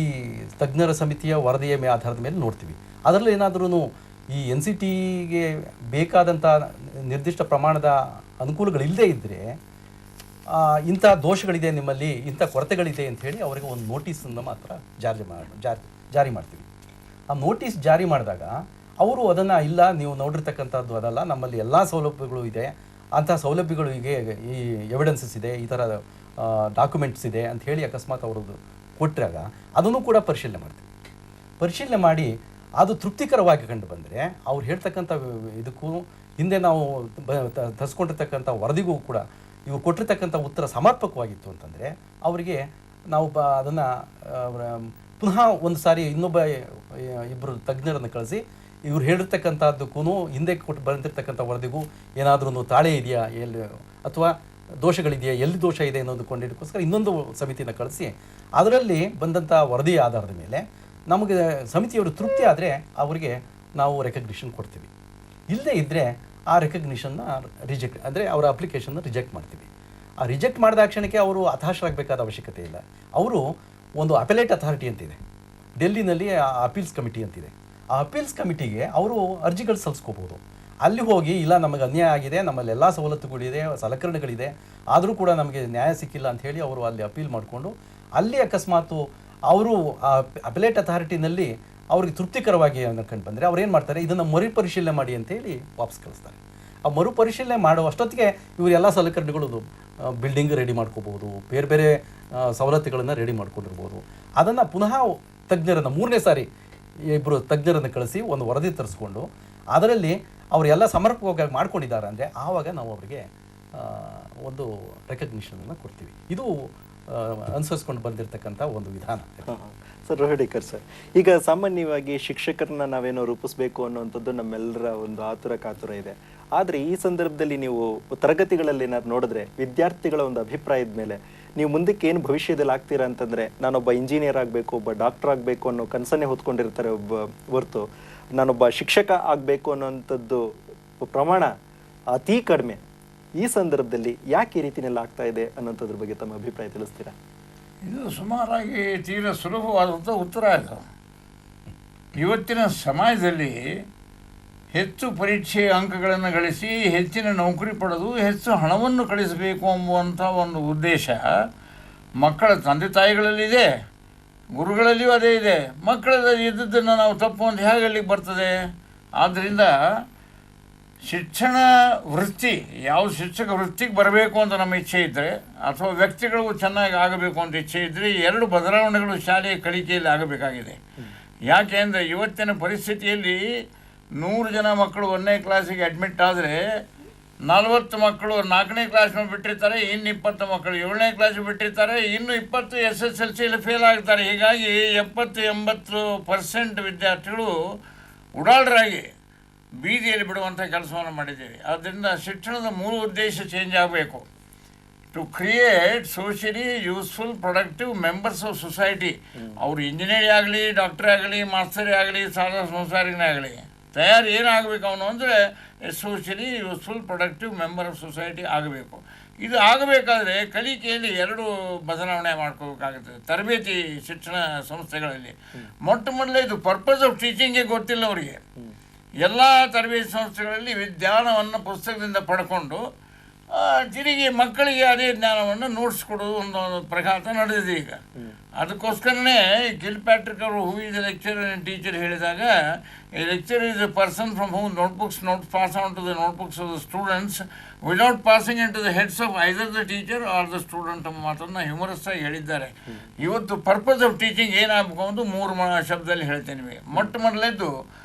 ತಜ್ಞರ ಸಮಿತಿಯ ವರದಿಯ ಆಧಾರದ ಮೇಲೆ ನೋಡ್ತೀವಿ. ಅದರಲ್ಲಿ ಏನಾದ್ರೂ ಈ NCTಗೆ ಬೇಕಾದಂಥ ನಿರ್ದಿಷ್ಟ ಪ್ರಮಾಣದ ಅನುಕೂಲಗಳಿಲ್ಲದೆ ಇದ್ದರೆ ಇಂಥ ದೋಷಗಳಿದೆ ನಿಮ್ಮಲ್ಲಿ, ಇಂಥ ಕೊರತೆಗಳಿದೆ ಅಂತ ಹೇಳಿ ಅವರಿಗೆ ಒಂದು ನೋಟಿಸನ್ನು ಮಾತ್ರ ಜಾರಿ ಮಾಡ್ತೀವಿ. ಆ ನೋಟಿಸ್ ಜಾರಿ ಮಾಡಿದಾಗ ಅವರು ಅದನ್ನು ಇಲ್ಲ ನೀವು ನೋಡಿರ್ತಕ್ಕಂಥದ್ದು ಅದಲ್ಲ, ನಮ್ಮಲ್ಲಿ ಎಲ್ಲ ಸೌಲಭ್ಯಗಳು ಇದೆ, ಅಂಥ ಸೌಲಭ್ಯಗಳಿಗೆ ಈ ಎವಿಡೆನ್ಸಸ್ ಇದೆ, ಈ ಥರ ಡಾಕ್ಯುಮೆಂಟ್ಸ್ ಇದೆ ಅಂತ ಹೇಳಿ ಅಕಸ್ಮಾತ್ ಅವ್ರದ್ದು ಕೊಟ್ಟರಾಗ ಅದನ್ನು ಕೂಡ ಪರಿಶೀಲನೆ ಮಾಡ್ತೀವಿ. ಪರಿಶೀಲನೆ ಮಾಡಿ ಅದು ತೃಪ್ತಿಕರವಾಗಿ ಕಂಡು ಬಂದರೆ ಅವ್ರು ಹೇಳ್ತಕ್ಕಂಥ ಇದಕ್ಕೂ ಹಿಂದೆ ನಾವು ತರಿಸ್ಕೊಂಡಿರ್ತಕ್ಕಂಥ ವರದಿಗೂ ಕೂಡ ಇವರು ಕೊಟ್ಟಿರ್ತಕ್ಕಂಥ ಉತ್ತರ ಸಮರ್ಪಕವಾಗಿತ್ತು ಅಂತಂದರೆ ಅವರಿಗೆ ನಾವು ಅದನ್ನು ಪುನಃ ಒಂದು ಸಾರಿ ಇನ್ನೊಬ್ಬ 2 ತಜ್ಞರನ್ನು ಕಳಿಸಿ ಇವ್ರು ಹೇಳಿರ್ತಕ್ಕಂಥದ್ದಕ್ಕೂ ಹಿಂದೆ ಕೊಟ್ಟು ಬಂದಿರತಕ್ಕಂಥ ವರದಿಗೂ ಏನಾದ್ರೂ ತಾಳೆ ಇದೆಯಾ, ಎಲ್ಲಿ ಅಥವಾ ದೋಷಗಳಿದೆಯಾ, ಎಲ್ಲಿ ದೋಷ ಇದೆ ಅನ್ನೋದು ಕೊಂಡಿದ್ದಕ್ಕೋಸ್ಕರ ಇನ್ನೊಂದು ಸಮಿತಿನ ಕಳಿಸಿ ಅದರಲ್ಲಿ ಬಂದಂಥ ವರದಿ ಆಧಾರದ ಮೇಲೆ ನಮಗೆ ಸಮಿತಿಯವರು ತೃಪ್ತಿ ಆದರೆ ಅವರಿಗೆ ನಾವು ರೆಕಗ್ನಿಷನ್ ಕೊಡ್ತೀವಿ. ಇಲ್ಲದೇ ಇದ್ದರೆ ಆ ರೆಕಗ್ನಿಷನ್ನ ರಿಜೆಕ್ಟ್ ಅಂದರೆ ಅವರ ಅಪ್ಲಿಕೇಶನ್ನ ರಿಜೆಕ್ಟ್ ಮಾಡ್ತೀವಿ. ಆ ರಿಜೆಕ್ಟ್ ಮಾಡಿದ ಕ್ಷಣಕ್ಕೆ ಅವರು ಹತಾಶರಾಗಬೇಕಾದ ಅವಶ್ಯಕತೆ ಇಲ್ಲ. ಅವರು ಒಂದು ಅಪೆಲೇಟ್ ಅಥಾರಿಟಿ ಅಂತಿದೆ ಡೆಲ್ಲಿನಲ್ಲಿ, ಅಪೀಲ್ಸ್ ಕಮಿಟಿ ಅಂತಿದೆ. ಆ ಅಪೀಲ್ಸ್ ಕಮಿಟಿಗೆ ಅವರು ಅರ್ಜಿಗಳು ಸಲ್ಲಿಸ್ಕೋಬೋದು. ಅಲ್ಲಿ ಹೋಗಿ ಇಲ್ಲ ನಮಗೆ ಅನ್ಯಾಯ ಆಗಿದೆ, ನಮ್ಮಲ್ಲಿ ಎಲ್ಲ ಸವಲತ್ತುಗಳಿದೆ, ಸಲಕರಣೆಗಳಿದೆ, ಆದರೂ ಕೂಡ ನಮಗೆ ನ್ಯಾಯ ಸಿಕ್ಕಿಲ್ಲ ಅಂತ ಹೇಳಿ ಅವರು ಅಲ್ಲಿ ಅಪೀಲ್ ಮಾಡಿಕೊಂಡು ಅಲ್ಲಿ ಅಕಸ್ಮಾತು ಅವರು ಆ ಅಪೆಲೇಟ್ ಅಥಾರಿಟಿನಲ್ಲಿ ಅವ್ರಿಗೆ ತೃಪ್ತಿಕರವಾಗಿ ಕಂಡು ಬಂದರೆ ಅವ್ರು ಏನು ಮಾಡ್ತಾರೆ, ಇದನ್ನು ಮರುಪರಿಶೀಲನೆ ಮಾಡಿ ಅಂತೇಳಿ ವಾಪಸ್ ಕಳಿಸ್ತಾರೆ. ಆ ಮರುಪರಿಶೀಲನೆ ಮಾಡೋ ಅಷ್ಟೊತ್ತಿಗೆ ಇವರು ಎಲ್ಲ ಸಲಕರಣೆಗಳು ಬಿಲ್ಡಿಂಗ್ ರೆಡಿ ಮಾಡ್ಕೋಬೋದು, ಬೇರೆ ಬೇರೆ ಸವಲತ್ತುಗಳನ್ನು ರೆಡಿ ಮಾಡ್ಕೊಂಡಿರ್ಬೋದು. ಅದನ್ನು ಪುನಃ ತಜ್ಞರನ್ನು 3ನೇ ಸಾರಿ 2 ತಜ್ಞರನ್ನು ಕಳಿಸಿ ಒಂದು ವರದಿ ತರಿಸ್ಕೊಂಡು ಅದರಲ್ಲಿ ಅವರೆಲ್ಲ ಸಮರ್ಪಕವಾಗಿ ಮಾಡ್ಕೊಂಡಿದ್ದಾರೆ ಅಂದರೆ ಆವಾಗ ನಾವು ಅವರಿಗೆ ಒಂದು ರೆಕಗ್ನಿಷನನ್ನು ಕೊಡ್ತೀವಿ. ಇದು ಅನುಸರಿಸ್ಕೊಂಡು ಬಂದಿರತಕ್ಕಂಥ ಒಂದು ವಿಧಾನ. ಸರ್ ರೋಹಿಡೇಕರ್ ಸರ್, ಈಗ ಸಾಮಾನ್ಯವಾಗಿ ಶಿಕ್ಷಕರನ್ನ ನಾವೇನೋ ರೂಪಿಸ್ಬೇಕು ಅನ್ನುವಂಥದ್ದು ನಮ್ಮೆಲ್ಲರ ಒಂದು ಕಾತುರ ಇದೆ. ಆದರೆ ಈ ಸಂದರ್ಭದಲ್ಲಿ ನೀವು ತರಗತಿಗಳಲ್ಲಿ ಏನಾದ್ರು ನೋಡಿದ್ರೆ ವಿದ್ಯಾರ್ಥಿಗಳ ಒಂದು ಅಭಿಪ್ರಾಯದ ಮೇಲೆ ನೀವು ಮುಂದಕ್ಕೆ ಏನು ಭವಿಷ್ಯದಲ್ಲಿ ಆಗ್ತೀರಾ ಅಂತಂದರೆ, ನಾನೊಬ್ಬ ಇಂಜಿನಿಯರ್ ಆಗಬೇಕು, ಒಬ್ಬ ಡಾಕ್ಟರ್ ಆಗಬೇಕು ಅನ್ನೋ ಕನಸನ್ನೇ ಹೊತ್ಕೊಂಡಿರ್ತಾರೆ ಹೊರತು ನಾನೊಬ್ಬ ಶಿಕ್ಷಕ ಆಗಬೇಕು ಅನ್ನೋಂಥದ್ದು ಪ್ರಮಾಣ ಅತೀ ಕಡಿಮೆ. ಈ ಸಂದರ್ಭದಲ್ಲಿ ಯಾಕೆ ಈ ರೀತಿನೆಲ್ಲ ಆಗ್ತಾ ಇದೆ ಅನ್ನೋಂಥದ್ರ ಬಗ್ಗೆ ತಮ್ಮ ಅಭಿಪ್ರಾಯ ತಿಳಿಸ್ತೀರಾ? ಇದು ಸುಮಾರಾಗಿ ತೀರ ಸುಲಭವಾದಂಥ ಉತ್ತರ ಇದು. ಇವತ್ತಿನ ಸಮಾಜದಲ್ಲಿ ಹೆಚ್ಚು ಪರೀಕ್ಷೆ ಅಂಕಗಳನ್ನು ಗಳಿಸಿ ಹೆಚ್ಚಿನ ನೌಕರಿ ಪಡೆದು ಹೆಚ್ಚು ಹಣವನ್ನು ಗಳಿಸಬೇಕು ಎಂಬುವಂಥ ಒಂದು ಉದ್ದೇಶ ಮಕ್ಕಳ ತಂದೆ ತಾಯಿಗಳಲ್ಲಿದೆ, ಗುರುಗಳಲ್ಲಿಯೂ ಅದೇ ಇದೆ. ಮಕ್ಕಳಲ್ಲಿ ಇದ್ದದ್ದನ್ನು ನಾವು ತಪ್ಪು ಅಂತ ಹೇಗೆ ಅಲ್ಲಿಗೆ ಬರ್ತದೆ? ಆದ್ದರಿಂದ ಶಿಕ್ಷಣ ವೃತ್ತಿ, ಯಾವ ಶಿಕ್ಷಕ ವೃತ್ತಿಗೆ ಬರಬೇಕು ಅಂತ ನಮ್ಮ ಇಚ್ಛೆ ಇದ್ದರೆ ಅಥವಾ ವ್ಯಕ್ತಿಗಳು ಚೆನ್ನಾಗಿ ಆಗಬೇಕು ಅಂತ ಇಚ್ಛೆ ಇದ್ದರೆ 2 ಬದಲಾವಣೆಗಳು ಶಾಲೆಯ ಕಲಿಕೆಯಲ್ಲಿ ಆಗಬೇಕಾಗಿದೆ. ಯಾಕೆ ಅಂದರೆ ಇವತ್ತಿನ ಪರಿಸ್ಥಿತಿಯಲ್ಲಿ 100 ಜನ ಮಕ್ಕಳು 1ನೇ ಕ್ಲಾಸಿಗೆ ಅಡ್ಮಿಟ್ ಆದರೆ 40 ಮಕ್ಕಳು 4ನೇ ಕ್ಲಾಸ್ನಲ್ಲಿ ಬಿಟ್ಟಿರ್ತಾರೆ, ಇನ್ನು 20 ಮಕ್ಕಳು 7ನೇ ಕ್ಲಾಸಿಗೆ ಬಿಟ್ಟಿರ್ತಾರೆ, ಇನ್ನು 20 SSLCಯಲ್ಲಿ ಫೇಲ್ ಆಗ್ತಾರೆ. ಹೀಗಾಗಿ 70-80% ವಿದ್ಯಾರ್ಥಿಗಳು ಉಡಾಳರಾಗಿ ಬೀದಿಯಲ್ಲಿ ಬಿಡುವಂಥ ಕೆಲಸವನ್ನು ಮಾಡಿದ್ದೇವೆ. ಆದ್ದರಿಂದ ಶಿಕ್ಷಣದ ಮೂಲ ಉದ್ದೇಶ ಚೇಂಜ್ ಆಗಬೇಕು. To create socially useful productive members of society. ಅವರು ಇಂಜಿನಿಯರೇ ಆಗಲಿ, ಡಾಕ್ಟ್ರೇ ಆಗಲಿ, ಮಾಸ್ತರೇ ಆಗಲಿ, ಸಾಧನ ಸಂಸಾರಿಗನೇ ಆಗಲಿ, ತಯಾರು ಏನಾಗಬೇಕು ಅವನು ಅಂದರೆ socially useful productive member of society ಆಗಬೇಕು. ಇದು ಆಗಬೇಕಾದ್ರೆ ಕಲಿಕೆಯಲ್ಲಿ 2 ಬದಲಾವಣೆ ಮಾಡ್ಕೋಬೇಕಾಗುತ್ತದೆ. ತರಬೇತಿ ಶಿಕ್ಷಣ ಸಂಸ್ಥೆಗಳಲ್ಲಿ ಮೊಟ್ಟ ಮೊದಲೇ ಇದು ಪರ್ಪಸ್ ಆಫ್ ಟೀಚಿಂಗೇ ಗೊತ್ತಿಲ್ಲ ಅವರಿಗೆ. ಎಲ್ಲ ತರಬೇತಿ ಸಂಸ್ಥೆಗಳಲ್ಲಿ ವಿಜ್ಞಾನವನ್ನು ಪುಸ್ತಕದಿಂದ ಪಡ್ಕೊಂಡು ತಿರುಗಿ ಮಕ್ಕಳಿಗೆ ಅದೇ ಜ್ಞಾನವನ್ನು ನೋಟ್ಸ್ಕೊಡೋದು ಒಂದು ಪ್ರಘಾತ ನಡೆದಿದೆ ಈಗ. ಅದಕ್ಕೋಸ್ಕರನೇ ಕಿಲ್ ಪ್ಯಾಟ್ರಿಕ್ ಅವರು who is a lecture and teacher ಹೇಳಿದಾಗ, a lecture is a person from whom notes pass on to the notebooks of the students without passing in to the heads of either the teacher or the student ಎಂಬ ಮಾತನ್ನು humorous ಆಗಿ ಹೇಳಿದ್ದಾರೆ. ಇವತ್ತು purpose of teaching ಏನಾಗಬೇಕು ಅಂತ 3 ಶಬ್ದದಲ್ಲಿ ಹೇಳ್ತೇನೆ ನಿಮಗೆ. ಮೊದಲೇದ್ದು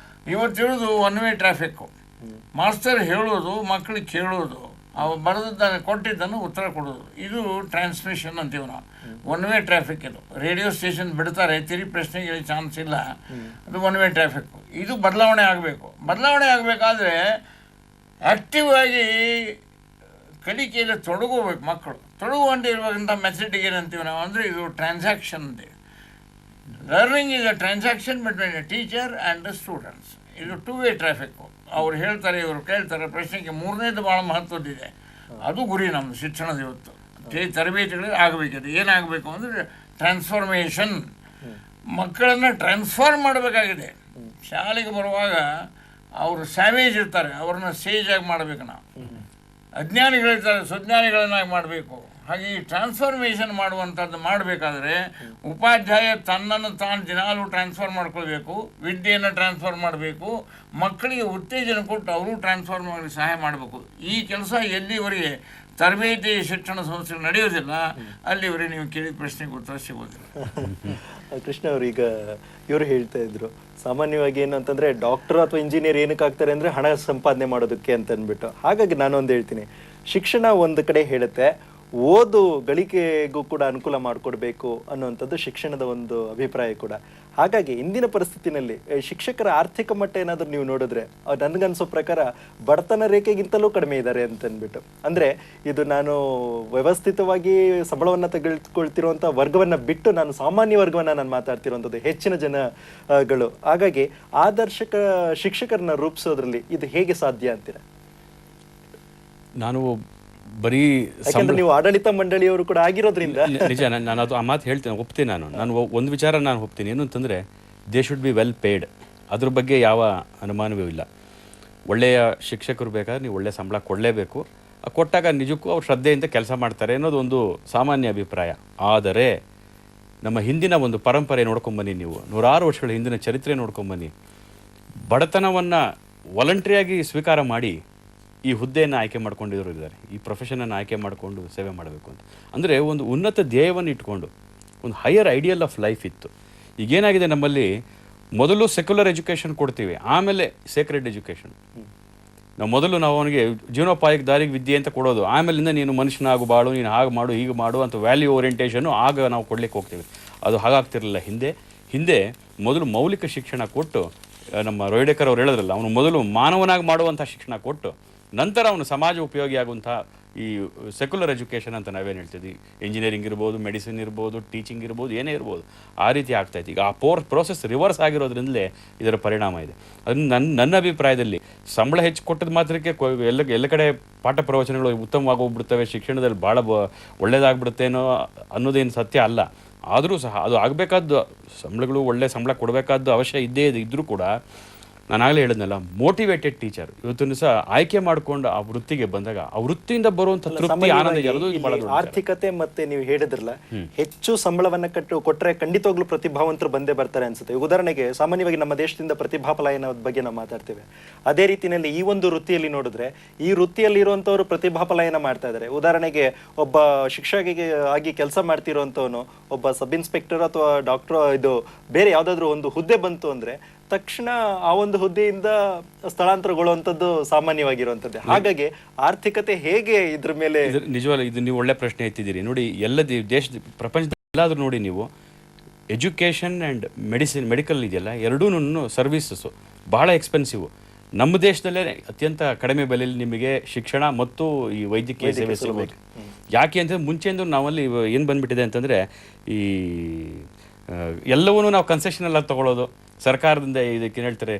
ಇವತ್ತಿರೋದು one way traffic. Master ಹೇಳೋದು, ಮಕ್ಕಳಿಗೆ ಕೇಳೋದು, ಅವು ಬರೆದದ್ದನ್ನು ಕೊಟ್ಟಿದ್ದನ್ನು ಉತ್ತರ ಕೊಡೋದು. ಇದು ಟ್ರಾನ್ಸ್ಮಿಷನ್ ಅಂತೀವಿ ನಾವು. ಒನ್ ವೇ ಟ್ರಾಫಿಕ್ ಇದು. ರೇಡಿಯೋ ಸ್ಟೇಷನ್ ಬಿಡ್ತಾರೆ, ತಿರುಗಿ ಪ್ರಶ್ನೆಗೆ ಹೇಳಿ ಚಾನ್ಸ್ ಇಲ್ಲ. ಅದು ಒನ್ ವೇ ಟ್ರಾಫಿಕ್ಕು. ಇದು ಬದಲಾವಣೆ ಆಗಬೇಕು. ಬದಲಾವಣೆ ಆಗಬೇಕಾದ್ರೆ ಆ್ಯಕ್ಟಿವ್ ಆಗಿ ಕಲಿಕೆಯಲ್ಲಿ ತೊಡಗೋಬೇಕು ಮಕ್ಕಳು. ತೊಡಗುವಂತೆ ಇರುವಂಥ ಮೆಥಡಿಗೆ ಏನಂತೀವಿ ನಾವು ಅಂದರೆ ಇದು ಟ್ರಾನ್ಸಾಕ್ಷನ್ ಅಂತೀವಿ. Learning is a transaction between A teacher and the students. ಇದು 2 ವೇ ಟ್ರಾಫಿಕ್ಕು. ಅವ್ರು ಹೇಳ್ತಾರೆ, ಇವರು ಕೇಳ್ತಾರೆ. ಪ್ರಶ್ನೆಗೆ 3ನೇದು ಭಾಳ ಮಹತ್ವದ್ದಿದೆ. ಅದು ಗುರಿ ನಮ್ಮದು ಶಿಕ್ಷಣದ ಇವತ್ತು. ತರಬೇತಿಗಳಿಗೆ ಆಗಬೇಕಿದೆ. ಏನಾಗಬೇಕು ಅಂದರೆ ಟ್ರಾನ್ಸ್ಫಾರ್ಮೇಷನ್. ಮಕ್ಕಳನ್ನು ಟ್ರಾನ್ಸ್ಫಾರ್ಮ್ ಮಾಡಬೇಕಾಗಿದೆ. ಶಾಲೆಗೆ ಬರುವಾಗ ಅವರು ಸ್ಯಾವೇಜ್ ಇರ್ತಾರೆ, ಅವ್ರನ್ನ ಸೇಜಾಗಿ ಮಾಡಬೇಕು ನಾವು. ಅಜ್ಞಾನಿಗಳಿರ್ತಾರೆ, ಸುಜ್ಞಾನಿಗಳನ್ನಾಗಿ ಮಾಡಬೇಕು. ಹಾಗೆ ಈ ಟ್ರಾನ್ಸ್ಫಾರ್ಮೇಷನ್ ಮಾಡುವಂಥದ್ದು ಮಾಡಬೇಕಾದ್ರೆ ಉಪಾಧ್ಯಾಯ ತನ್ನನ್ನು ತಾನು ದಿನಾಲೂ ಟ್ರಾನ್ಸ್ಫರ್ ಮಾಡ್ಕೊಳ್ಬೇಕು, ವಿದ್ಯೆಯನ್ನು ಟ್ರಾನ್ಸ್ಫರ್ ಮಾಡಬೇಕು, ಮಕ್ಕಳಿಗೆ ಉತ್ತೇಜನ ಕೊಟ್ಟು ಅವರು ಟ್ರಾನ್ಸ್ಫರ್ ಮಾಡಿ ಸಹಾಯ ಮಾಡಬೇಕು. ಈ ಕೆಲಸ ಎಲ್ಲಿವರೆಗೆ ತರಬೇತಿ ಶಿಕ್ಷಣ ಸಂಸ್ಥೆ ನಡೆಯೋದಿಲ್ಲ, ಅಲ್ಲಿವರೆಗೆ ನೀವು ಕೇಳಿದ ಪ್ರಶ್ನೆಗೆ ಉತ್ತರ ಸಿಗೋದಿಲ್ಲ. ಕೃಷ್ಣ ಅವರು, ಈಗ ಇವರು ಹೇಳ್ತಾ ಇದ್ರು, ಸಾಮಾನ್ಯವಾಗಿ ಏನು ಅಂತಂದ್ರೆ ಡಾಕ್ಟರ್ ಅಥವಾ ಇಂಜಿನಿಯರ್ ಏನಕ್ಕೆ ಆಗ್ತಾರೆ ಅಂದ್ರೆ ಹಣ ಸಂಪಾದನೆ ಮಾಡೋದಕ್ಕೆ ಅಂತ ಅಂದ್ಬಿಟ್ಟು. ಹಾಗಾಗಿ ನಾನೊಂದು ಹೇಳ್ತೀನಿ, ಶಿಕ್ಷಣ ಒಂದು ಕಡೆ ಹೇಳುತ್ತೆ, ಓದು ಗಳಿಕೆಗೂ ಕೂಡ ಅನುಕೂಲ ಮಾಡಿಕೊಡ್ಬೇಕು ಅನ್ನುವಂಥದ್ದು ಶಿಕ್ಷಣದ ಒಂದು ಅಭಿಪ್ರಾಯ ಕೂಡ. ಹಾಗಾಗಿ ಇಂದಿನ ಪರಿಸ್ಥಿತಿನಲ್ಲಿ ಶಿಕ್ಷಕರ ಆರ್ಥಿಕ ಮಟ್ಟ ಏನಾದರೂ ನೀವು ನೋಡಿದ್ರೆ ನನಗನ್ಸೋ ಪ್ರಕಾರ ಬಡತನ ರೇಖೆಗಿಂತಲೂ ಕಡಿಮೆ ಇದ್ದಾರೆ ಅಂತ ಅಂದ್ಬಿಟ್ಟು. ಅಂದರೆ ಇದು ನಾನು ವ್ಯವಸ್ಥಿತವಾಗಿ ಸಂಬಳವನ್ನು ತೆಗೆದುಕೊಳ್ತಿರುವಂಥ ವರ್ಗವನ್ನು ಬಿಟ್ಟು ನಾನು ಸಾಮಾನ್ಯ ವರ್ಗವನ್ನು ನಾನು ಮಾತಾಡ್ತಿರುವಂಥದ್ದು ಹೆಚ್ಚಿನ ಜನಗಳು. ಹಾಗಾಗಿ ಆದರ್ಶಕ ಶಿಕ್ಷಕರನ್ನ ರೂಪಿಸೋದ್ರಲ್ಲಿ ಇದು ಹೇಗೆ ಸಾಧ್ಯ ಅಂತೀರ? ನಾನು ಬರೀ ಯಾಕಂದ್ರೆ ನೀವು ಆಡಳಿತ ಮಂಡಳಿಯವರು ಕೂಡ ಆಗಿರೋದ್ರಿಂದ ನಿಜ, ನಾನು ಅದು ಆ ಮಾತು ಹೇಳ್ತೇನೆ, ಒಪ್ತೀನಿ. ನಾನು ಒಂದು ವಿಚಾರ ನಾನು ಒಪ್ತೀನಿ, ಏನು ಅಂತಂದರೆ they should be well paid. ಅದ್ರ ಬಗ್ಗೆ ಯಾವ ಅನುಮಾನವೂ ಇಲ್ಲ. ಒಳ್ಳೆಯ ಶಿಕ್ಷಕರು ಬೇಕಾದ್ರೆ ನೀವು ಒಳ್ಳೆಯ ಸಂಬಳ ಕೊಡಲೇಬೇಕು. ಕೊಟ್ಟಾಗ ನಿಜಕ್ಕೂ ಅವ್ರು ಶ್ರದ್ಧೆಯಿಂದ ಕೆಲಸ ಮಾಡ್ತಾರೆ ಅನ್ನೋದು ಒಂದು ಸಾಮಾನ್ಯ ಅಭಿಪ್ರಾಯ. ಆದರೆ ನಮ್ಮ ಹಿಂದಿನ ಒಂದು ಪರಂಪರೆ ನೋಡ್ಕೊಂಬನ್ನಿ, ನೀವು 100 ವರ್ಷಗಳ ಹಿಂದಿನ ಚರಿತ್ರೆ ನೋಡ್ಕೊಂಬನ್ನಿ. ಬಡತನವನ್ನು ವಾಲಂಟ್ರಿಯಾಗಿ ಸ್ವೀಕಾರ ಮಾಡಿ ಈ ಹುದ್ದೆಯನ್ನು ಆಯ್ಕೆ ಮಾಡ್ಕೊಂಡಿದ್ರು ಇದ್ದಾರೆ, ಈ ಪ್ರೊಫೆಷನನ್ನು ಆಯ್ಕೆ ಮಾಡಿಕೊಂಡು ಸೇವೆ ಮಾಡಬೇಕು ಅಂತ. ಅಂದರೆ ಒಂದು ಉನ್ನತ ಧ್ಯೇಯವನ್ನು ಇಟ್ಕೊಂಡು ಒಂದು ಹೈಯರ್ ಐಡಿಯಲ್ ಆಫ್ ಲೈಫ್ ಇತ್ತು. ಈಗೇನಾಗಿದೆ, ನಮ್ಮಲ್ಲಿ ಮೊದಲು ಸೆಕ್ಯುಲರ್ ಎಜುಕೇಷನ್ ಕೊಡ್ತೀವಿ, ಆಮೇಲೆ ಸೇಕ್ರೆಡ್ ಎಜುಕೇಷನ್. ನಾವು ಅವನಿಗೆ ಜೀವನೋಪಾಯಕ್ಕೆ ದಾರಿಗೆ ವಿದ್ಯೆ ಅಂತ ಕೊಡೋದು, ಆಮೇಲಿಂದ ನೀನು ಮನುಷ್ಯನಾಗು ಬಾಳು, ನೀನು ಹಾಗೆ ಮಾಡು ಹೀಗೆ ಮಾಡು ಅಂತ ವ್ಯಾಲ್ಯೂ ಓರಿಯೆಂಟೇಷನ್ನು ಆಗ ನಾವು ಕೊಡ್ಲಿಕ್ಕೆ ಹೋಗ್ತೀವಿ. ಅದು ಹಾಗಾಗ್ತಿರಲಿಲ್ಲ. ಹಿಂದೆ ಮೊದಲು ಮೌಲಿಕ ಶಿಕ್ಷಣ ಕೊಟ್ಟು, ನಮ್ಮ ರೋಯ್ಡೇಕರ್ ಅವ್ರು ಹೇಳಿದ್ರಲ್ಲ, ಅವನು ಮೊದಲು ಮಾನವನಾಗಿ ಮಾಡುವಂಥ ಶಿಕ್ಷಣ ಕೊಟ್ಟು ನಂತರ ಅವನು ಸಮಾಜ ಉಪಯೋಗಿ ಆಗುವಂಥ ಈ ಸೆಕ್ಯುಲರ್ ಎಜುಕೇಷನ್ ಅಂತ ನಾವೇನು ಹೇಳ್ತಿದ್ವಿ, ಇಂಜಿನಿಯರಿಂಗ್ ಇರ್ಬೋದು, ಮೆಡಿಸಿನ್ ಇರ್ಬೋದು, ಟೀಚಿಂಗ್ ಇರ್ಬೋದು, ಏನೇ ಇರ್ಬೋದು, ಆ ರೀತಿ ಆಗ್ತಾಯಿತ್ತು. ಈಗ ಆ ಪ್ರೋಸೆಸ್ ರಿವರ್ಸ್ ಆಗಿರೋದ್ರಿಂದಲೇ ಇದರ ಪರಿಣಾಮ ಇದೆ. ಅದನ್ನು ನನ್ನ ಅಭಿಪ್ರಾಯದಲ್ಲಿ ಸಂಬಳ ಹೆಚ್ಚು ಕೊಟ್ಟದ ಮಾತ್ರಕ್ಕೆ ಎಲ್ಲ ಕಡೆ ಪಾಠ ಪ್ರವಚನಗಳು ಉತ್ತಮವಾಗೋಗ್ಬಿಡ್ತವೆ, ಶಿಕ್ಷಣದಲ್ಲಿ ಭಾಳ ಒಳ್ಳೇದಾಗ್ಬಿಡುತ್ತೇನೋ ಅನ್ನೋದೇನು ಸತ್ಯ ಅಲ್ಲ. ಆದರೂ ಸಹ ಅದು ಆಗಬೇಕಾದ್ದು, ಸಂಬಳಗಳು ಒಳ್ಳೆ ಸಂಬಳ ಕೊಡಬೇಕಾದ್ದು ಅವಶ್ಯ ಇದ್ದರೂ ಕೂಡ ನಾನಾಗಲೇ ಹೇಳಿದ್ನಲ್ಲ, ಮೋಟಿವೇಟೆಡ್ ಟೀಚರ್ ಇವತ್ತನ್ನು ಸಹ ಆಯ್ಕೆ ಮಾಡಿಕೊಂಡು ಆ ವೃತ್ತಿಗೆ ಬಂದಾಗ ಆ ವೃತ್ತಿಯಿಂದ ಬರುವಂಥ ತೃಪ್ತಿ, ಆನಂದ ಇರೋದು ಬಹಳ ದೊಡ್ಡ. ಆರ್ಥಿಕತೆ ಮತ್ತೆ ನೀವು ಹೇಳಿದ್ರಲ್ಲ, ಹೆಚ್ಚು ಸಂಬಳವನ್ನ ಕೊಟ್ಟರೆ ಖಂಡಿತವಾಗ್ಲೂ ಪ್ರತಿಭಾವಂತರು ಬಂದೇ ಬರ್ತಾರೆ ಅನ್ಸುತ್ತೆ. ಉದಾಹರಣೆಗೆ ಸಾಮಾನ್ಯವಾಗಿ ನಮ್ಮ ದೇಶದಿಂದ ಪ್ರತಿಭಾ ಪಲಾಯನದ ಬಗ್ಗೆ ನಾವು ಮಾತಾಡ್ತೇವೆ. ಅದೇ ರೀತಿಯಲ್ಲಿ ಈ ಒಂದು ವೃತ್ತಿಯಲ್ಲಿ ನೋಡಿದ್ರೆ ಈ ವೃತ್ತಿಯಲ್ಲಿ ಇರುವಂತವ್ರು ಪ್ರತಿಭಾ ಪಲಾಯನ ಮಾಡ್ತಾ ಇದ್ದಾರೆ. ಉದಾಹರಣೆಗೆ ಒಬ್ಬ ಶಿಕ್ಷಕಿಗೆ ಆಗಿ ಕೆಲಸ ಮಾಡ್ತಿರುವಂತವನು ಒಬ್ಬ ಸಬ್ ಇನ್ಸ್ಪೆಕ್ಟರ್ ಅಥವಾ ಡಾಕ್ಟರ್, ಇದು ಬೇರೆ ಯಾವ್ದಾದ್ರು ಒಂದು ಹುದ್ದೆ ಬಂತು ಅಂದ್ರೆ ತಕ್ಷಣ ಆ ಒಂದು ಹುದ್ದೆಯಿಂದ ಸ್ಥಳಾಂತರಗೊಳ್ಳುವಂಥದ್ದು ಸಾಮಾನ್ಯವಾಗಿರುವಂಥದ್ದು. ಹಾಗಾಗಿ ಆರ್ಥಿಕತೆ ಹೇಗೆ ಇದ್ರ ಮೇಲೆ? ನಿಜವಲ್ಲ, ಇದು ನೀವು ಒಳ್ಳೆ ಪ್ರಶ್ನೆ ಎತ್ತಿದ್ದೀರಿ. ನೋಡಿ, ಎಲ್ಲ ದೇಶದ ಪ್ರಪಂಚದ ಎಲ್ಲಾದರೂ ನೋಡಿ ನೀವು, ಎಜುಕೇಷನ್ ಆ್ಯಂಡ್ ಮೆಡಿಕಲ್ ಇದೆಯಲ್ಲ, ಎರಡೂ ಸರ್ವೀಸಸ್ಸು ಬಹಳ ಎಕ್ಸ್ಪೆನ್ಸಿವ್. ನಮ್ಮ ದೇಶದಲ್ಲೇ ಅತ್ಯಂತ ಕಡಿಮೆ ಬೆಲೆಯಲ್ಲಿ ನಿಮಗೆ ಶಿಕ್ಷಣ ಮತ್ತು ಈ ವೈದ್ಯಕೀಯ ಸೇವೆ ಸಿಗಬೇಕು. ಯಾಕೆ ಅಂತ ಮುಂಚೆಯಿಂದ ನಾವಲ್ಲಿ ಏನು ಬಂದ್ಬಿಟ್ಟಿದೆ ಅಂತಂದರೆ, ಈ ಎಲ್ಲವೂ ನಾವು ಕನ್ಸೆಷನಲ್ಲ ತಗೊಳ್ಳೋದು, ಸರ್ಕಾರದಿಂದ ಇದಕ್ಕೆ ಹೇಳ್ತಾರೆ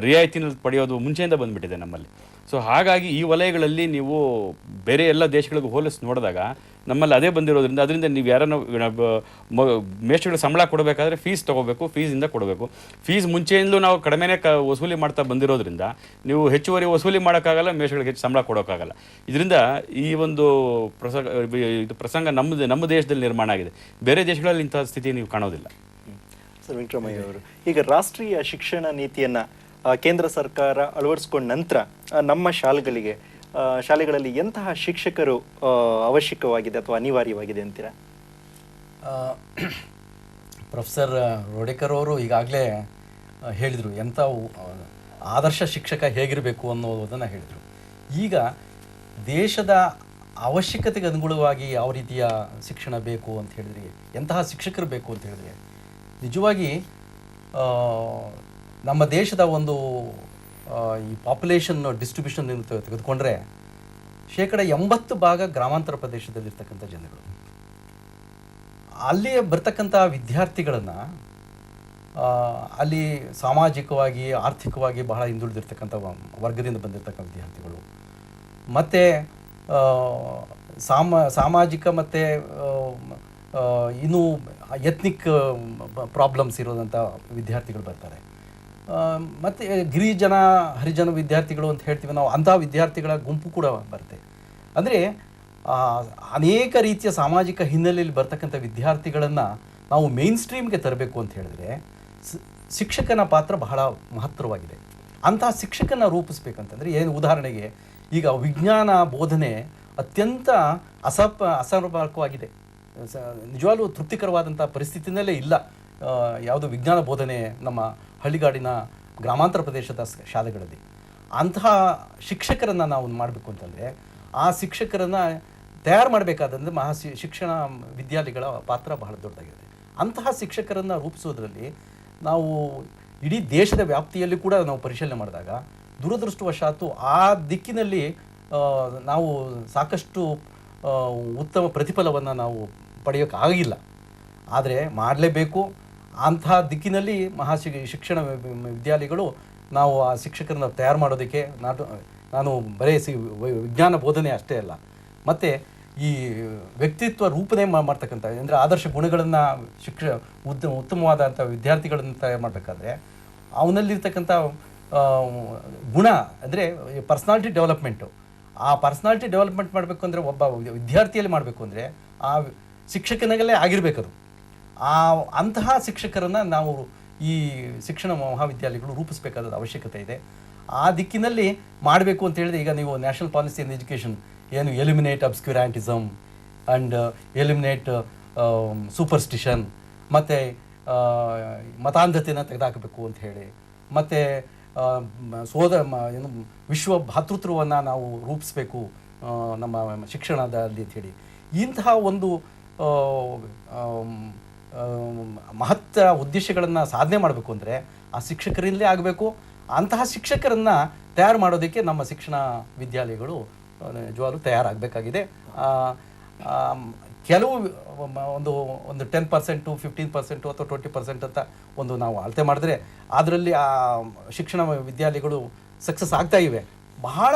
ರಿಯಾಯಿತಿನಲ್ಲಿ ಪಡೆಯೋದು ಮುಂಚೆಯಿಂದ ಬಂದುಬಿಟ್ಟಿದೆ ನಮ್ಮಲ್ಲಿ. ಸೊ ಹಾಗಾಗಿ ಈ ವಲಯಗಳಲ್ಲಿ ನೀವು ಬೇರೆ ಎಲ್ಲ ದೇಶಗಳಿಗೂ ಹೋಲಿಸಿ ನೋಡಿದಾಗ ನಮ್ಮಲ್ಲಿ ಅದೇ ಬಂದಿರೋದ್ರಿಂದ ಅದರಿಂದ ನೀವು ಯಾರನ್ನು ಮೇಷ್ಟ್ರುಗಳಿಗೆ ಸಂಬಳ ಕೊಡಬೇಕಾದ್ರೆ ಫೀಸ್ ತೊಗೋಬೇಕು, ಫೀಸಿಂದ ಕೊಡಬೇಕು. ಫೀಸ್ ಮುಂಚೆಯಿಂದಲೂ ನಾವು ಕಡಿಮೆನೇ ವಸೂಲಿ ಮಾಡ್ತಾ ಬಂದಿರೋದ್ರಿಂದ ನೀವು ಹೆಚ್ಚುವರಿ ವಸೂಲಿ ಮಾಡೋಕ್ಕಾಗಲ್ಲ, ಮೇಷ್ಟ್ರುಗಳಿಗೆ ಹೆಚ್ಚು ಸಂಬಳ ಕೊಡೋಕ್ಕಾಗಲ್ಲ. ಇದರಿಂದ ಈ ಒಂದು ಪ್ರಸಂಗ ನಮ್ಮ ದೇಶದಲ್ಲಿ ನಿರ್ಮಾಣ ಆಗಿದೆ. ಬೇರೆ ದೇಶಗಳಲ್ಲಿ ಇಂಥ ಸ್ಥಿತಿ ನೀವು ಕಾಣೋದಿಲ್ಲ. ಸರ್ ವೆಂಕಟರಮಯ್ಯ ಅವರು, ಈಗ ರಾಷ್ಟ್ರೀಯ ಶಿಕ್ಷಣ ನೀತಿಯನ್ನು ಕೇಂದ್ರ ಸರ್ಕಾರ ಅಳವಡಿಸ್ಕೊಂಡ ನಂತರ ನಮ್ಮ ಶಾಲೆಗಳಲ್ಲಿ ಎಂತಹ ಶಿಕ್ಷಕರು ಅವಶ್ಯಕವಾಗಿದೆ ಅಥವಾ ಅನಿವಾರ್ಯವಾಗಿದೆ ಅಂತೀರಾ? ಪ್ರೊಫೆಸರ್ ರೋಡೇಕರ್ ಅವರು ಈಗಾಗಲೇ ಹೇಳಿದರು ಎಂಥ ಆದರ್ಶ ಶಿಕ್ಷಕ ಹೇಗಿರಬೇಕು ಅನ್ನೋದನ್ನು ಹೇಳಿದರು. ಈಗ ದೇಶದ ಅವಶ್ಯಕತೆಗೆ ಅನುಗುಣವಾಗಿ ಯಾವ ರೀತಿಯ ಶಿಕ್ಷಣ ಬೇಕು ಅಂತ ಹೇಳಿದ್ರೆ, ಎಂತಹ ಶಿಕ್ಷಕರು ಬೇಕು ಅಂತ ಹೇಳಿದ್ರೆ, ನಿಜವಾಗಿ ನಮ್ಮ ದೇಶದ ಒಂದು ಈ ಪಾಪ್ಯುಲೇಷನ್ ಡಿಸ್ಟ್ರಿಬ್ಯೂಷನ್ ತೆಗೆದುಕೊಂಡ್ರೆ 80% ಗ್ರಾಮಾಂತರ ಪ್ರದೇಶದಲ್ಲಿರ್ತಕ್ಕಂಥ ಜನಗಳು. ಅಲ್ಲಿ ಬರ್ತಕ್ಕಂಥ ವಿದ್ಯಾರ್ಥಿಗಳನ್ನು ಅಲ್ಲಿ ಸಾಮಾಜಿಕವಾಗಿ ಆರ್ಥಿಕವಾಗಿ ಬಹಳ ಹಿಂದುಳಿದಿರ್ತಕ್ಕಂಥ ವರ್ಗದಿಂದ ಬಂದಿರತಕ್ಕಂಥ ವಿದ್ಯಾರ್ಥಿಗಳು, ಮತ್ತು ಸಾಮಾಜಿಕ ಮತ್ತು ಇನ್ನೂ ಎತ್ನಿಕ್ ಪ್ರಾಬ್ಲಮ್ಸ್ ಇರೋದಂಥ ವಿದ್ಯಾರ್ಥಿಗಳು ಬರ್ತಾರೆ. ಮತ್ತು ಗಿರಿಜನ ಹರಿಜನ ವಿದ್ಯಾರ್ಥಿಗಳು ಅಂತ ಹೇಳ್ತೀವಿ ನಾವು, ಅಂಥ ವಿದ್ಯಾರ್ಥಿಗಳ ಗುಂಪು ಕೂಡ ಬರುತ್ತೆ. ಅಂದರೆ ಅನೇಕ ರೀತಿಯ ಸಾಮಾಜಿಕ ಹಿನ್ನೆಲೆಯಲ್ಲಿ ಬರ್ತಕ್ಕಂಥ ವಿದ್ಯಾರ್ಥಿಗಳನ್ನು ನಾವು ಮೇನ್ ಸ್ಟ್ರೀಮ್ಗೆ ತರಬೇಕು ಅಂತ ಹೇಳಿದ್ರೆ ಶಿಕ್ಷಕನ ಪಾತ್ರ ಬಹಳ ಮಹತ್ತರವಾಗಿದೆ. ಅಂತಹ ಶಿಕ್ಷಕನ ರೂಪಿಸ್ಬೇಕಂತಂದರೆ ಏನು, ಉದಾಹರಣೆಗೆ ಈಗ ವಿಜ್ಞಾನ ಬೋಧನೆ ಅತ್ಯಂತ ಅಸಮರ್ಪಕವಾಗಿದೆ. ನಿಜವಾಗ್ಲೂ ತೃಪ್ತಿಕರವಾದಂಥ ಪರಿಸ್ಥಿತಿನಲ್ಲೇ ಇಲ್ಲ ಯಾವುದು ವಿಜ್ಞಾನ ಬೋಧನೆ ನಮ್ಮ ಹಳ್ಳಿಗಾಡಿನ ಗ್ರಾಮಾಂತರ ಪ್ರದೇಶದ ಶಾಲೆಗಳಲ್ಲಿ. ಅಂತಹ ಶಿಕ್ಷಕರನ್ನು ನಾವು ಮಾಡಬೇಕು ಅಂತಂದರೆ ಆ ಶಿಕ್ಷಕರನ್ನು ತಯಾರು ಮಾಡಬೇಕಾದಂದರೆ ಶಿಕ್ಷಣ ವಿದ್ಯಾಲಯಗಳ ಪಾತ್ರ ಬಹಳ ದೊಡ್ಡದಾಗಿದೆ. ಅಂತಹ ಶಿಕ್ಷಕರನ್ನು ರೂಪಿಸೋದ್ರಲ್ಲಿ ನಾವು ಇಡೀ ದೇಶದ ವ್ಯಾಪ್ತಿಯಲ್ಲಿ ಕೂಡ ನಾವು ಪರಿಶೀಲನೆ ಮಾಡಿದಾಗ ದುರದೃಷ್ಟವಶಾತ್ತು ಆ ದಿಕ್ಕಿನಲ್ಲಿ ನಾವು ಸಾಕಷ್ಟು ಉತ್ತಮ ಪ್ರತಿಫಲವನ್ನು ನಾವು ಪಡೆಯೋಕ್ಕಾಗಿಲ್ಲ. ಆದರೆ ಮಾಡಲೇಬೇಕು. ಅಂತಹ ದಿಕ್ಕಿನಲ್ಲಿ ಶಿಕ್ಷಣ ವಿದ್ಯಾಲಯಗಳು ನಾವು ಆ ಶಿಕ್ಷಕರನ್ನ ತಯಾರು ಮಾಡೋದಕ್ಕೆ ನಾನು ಬರೀ ವಿಜ್ಞಾನ ಬೋಧನೆ ಅಷ್ಟೇ ಅಲ್ಲ, ಮತ್ತು ಈ ವ್ಯಕ್ತಿತ್ವ ರೂಪಣೆ ಮಾಡ್ತಕ್ಕಂಥ ಅಂದರೆ ಆದರ್ಶ ಗುಣಗಳನ್ನು ಉತ್ತಮವಾದಂಥ ವಿದ್ಯಾರ್ಥಿಗಳನ್ನು ತಯಾರು ಮಾಡಬೇಕಾದ್ರೆ ಅವನಲ್ಲಿರ್ತಕ್ಕಂಥ ಗುಣ ಅಂದರೆ ಪರ್ಸ್ನಾಲಿಟಿ ಡೆವಲಪ್ಮೆಂಟು. ಆ ಪರ್ಸ್ನಾಲಿಟಿ ಡೆವಲಪ್ಮೆಂಟ್ ಮಾಡಬೇಕು ಅಂದರೆ ಒಬ್ಬ ವಿದ್ಯಾರ್ಥಿಯಲ್ಲಿ ಮಾಡಬೇಕು ಅಂದರೆ ಆ ಶಿಕ್ಷಕನಾಗಲೇ ಆಗಿರಬೇಕದು. ಅಂತಹ ಶಿಕ್ಷಕರನ್ನು ನಾವು ಈ ಶಿಕ್ಷಣ ಮಹಾವಿದ್ಯಾಲಯಗಳು ರೂಪಿಸಬೇಕಾದ ಅವಶ್ಯಕತೆ ಇದೆ. ಆ ದಿಕ್ಕಿನಲ್ಲಿ ಮಾಡಬೇಕು ಅಂತ ಹೇಳಿದ್ರೆ, ಈಗ ನೀವು ನ್ಯಾಷನಲ್ ಪಾಲಿಸಿ ಇನ್ ಎಜುಕೇಷನ್ ಏನು ಎಲಿಮಿನೇಟ್ ಅಬ್ಸ್ಕ್ಯೂರಾಂಟಿಸಮ್ ಆ್ಯಂಡ್ ಎಲಿಮಿನೇಟ್ ಸೂಪರ್ಸ್ಟಿಷನ್, ಮತ್ತು ಮತಾಂಧತೆಯನ್ನು ತೆಗೆದುಹಾಕಬೇಕು ಅಂತ ಹೇಳಿ, ಮತ್ತು ಏನು ವಿಶ್ವ ಭಾತೃತ್ವವನ್ನು ನಾವು ರೂಪಿಸಬೇಕು ನಮ್ಮ ಶಿಕ್ಷಣದಲ್ಲಿ ಅಂತ ಹೇಳಿ, ಇಂತಹ ಒಂದು ಮಹತ್ವ ಉದ್ದೇಶಗಳನ್ನು ಸಾಧನೆ ಮಾಡಬೇಕು ಅಂದರೆ ಆ ಶಿಕ್ಷಕರಿಂದಲೇ ಆಗಬೇಕು. ಅಂತಹ ಶಿಕ್ಷಕರನ್ನು ತಯಾರು ಮಾಡೋದಕ್ಕೆ ನಮ್ಮ ಶಿಕ್ಷಣ ವಿದ್ಯಾಲಯಗಳು ನಿಜವಾಗ್ಲೂ ತಯಾರಾಗಬೇಕಾಗಿದೆ. ಕೆಲವು ಒಂದು 10%, 15% ಅಥವಾ 20% ಅಂತ ಒಂದು ನಾವು ಅಳತೆ ಮಾಡಿದ್ರೆ ಅದರಲ್ಲಿ ಆ ಶಿಕ್ಷಣ ವಿದ್ಯಾಲಯಗಳು ಸಕ್ಸಸ್ ಆಗ್ತಾ ಇವೆ. ಬಹಳ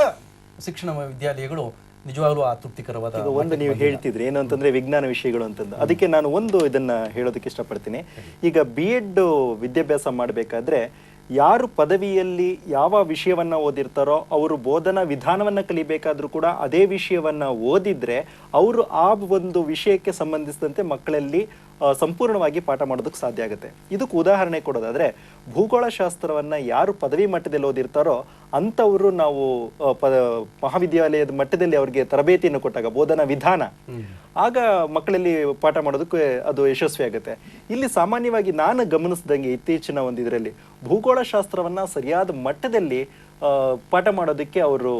ಶಿಕ್ಷಣ ವಿದ್ಯಾಲಯಗಳು ನಿಜವಾಗ್ಲೂ ಆ ತೃಪ್ತಿಕರವಾದ ಒಂದು ನೀವು ಹೇಳ್ತಿದ್ರಿ ಏನು ಅಂತಂದ್ರೆ ವಿಜ್ಞಾನ ವಿಷಯಗಳು ಅಂತಂದು, ಅದಕ್ಕೆ ನಾನು ಒಂದು ಇದನ್ನ ಹೇಳೋದಕ್ಕೆ ಇಷ್ಟಪಡ್ತೀನಿ. ಈಗ B.Ed ವಿದ್ಯಾಭ್ಯಾಸ ಮಾಡಬೇಕಾದ್ರೆ ಯಾರು ಪದವಿಯಲ್ಲಿ ಯಾವ ವಿಷಯವನ್ನ ಓದಿರ್ತಾರೋ ಅವರು ಬೋಧನಾ ವಿಧಾನವನ್ನ ಕಲಿಬೇಕಾದ್ರೂ ಕೂಡ ಅದೇ ವಿಷಯವನ್ನ ಓದಿದ್ರೆ ಅವರು ಆ ಒಂದು ವಿಷಯಕ್ಕೆ ಸಂಬಂಧಿಸಿದಂತೆ ಮಕ್ಕಳಲ್ಲಿ ಸಂಪೂರ್ಣವಾಗಿ ಪಾಠ ಮಾಡೋದಕ್ಕೆ ಸಾಧ್ಯ ಆಗುತ್ತೆ. ಇದಕ್ಕೆ ಉದಾಹರಣೆ ಕೊಡೋದಾದ್ರೆ ಭೂಗೋಳಶಾಸ್ತ್ರವನ್ನ ಯಾರು ಪದವಿ ಮಟ್ಟದಲ್ಲಿ ಓದಿರ್ತಾರೋ ಅಂಥವರು ನಾವು ಮಹಾವಿದ್ಯಾಲಯದ ಮಟ್ಟದಲ್ಲಿ ಅವರಿಗೆ ತರಬೇತಿಯನ್ನು ಕೊಟ್ಟಾಗ ಬೋಧನಾ ವಿಧಾನ ಆಗ ಮಕ್ಕಳಲ್ಲಿ ಪಾಠ ಮಾಡೋದಕ್ಕೆ ಅದು ಯಶಸ್ವಿ ಆಗುತ್ತೆ. ಇಲ್ಲಿ ಸಾಮಾನ್ಯವಾಗಿ ನಾನು ಗಮನಿಸಿದಂಗೆ ಇತ್ತೀಚಿನ ಒಂದು ಇದರಲ್ಲಿ ಭೂಗೋಳಶಾಸ್ತ್ರವನ್ನ ಸರಿಯಾದ ಮಟ್ಟದಲ್ಲಿ ಪಾಠ ಮಾಡೋದಕ್ಕೆ ಅವರು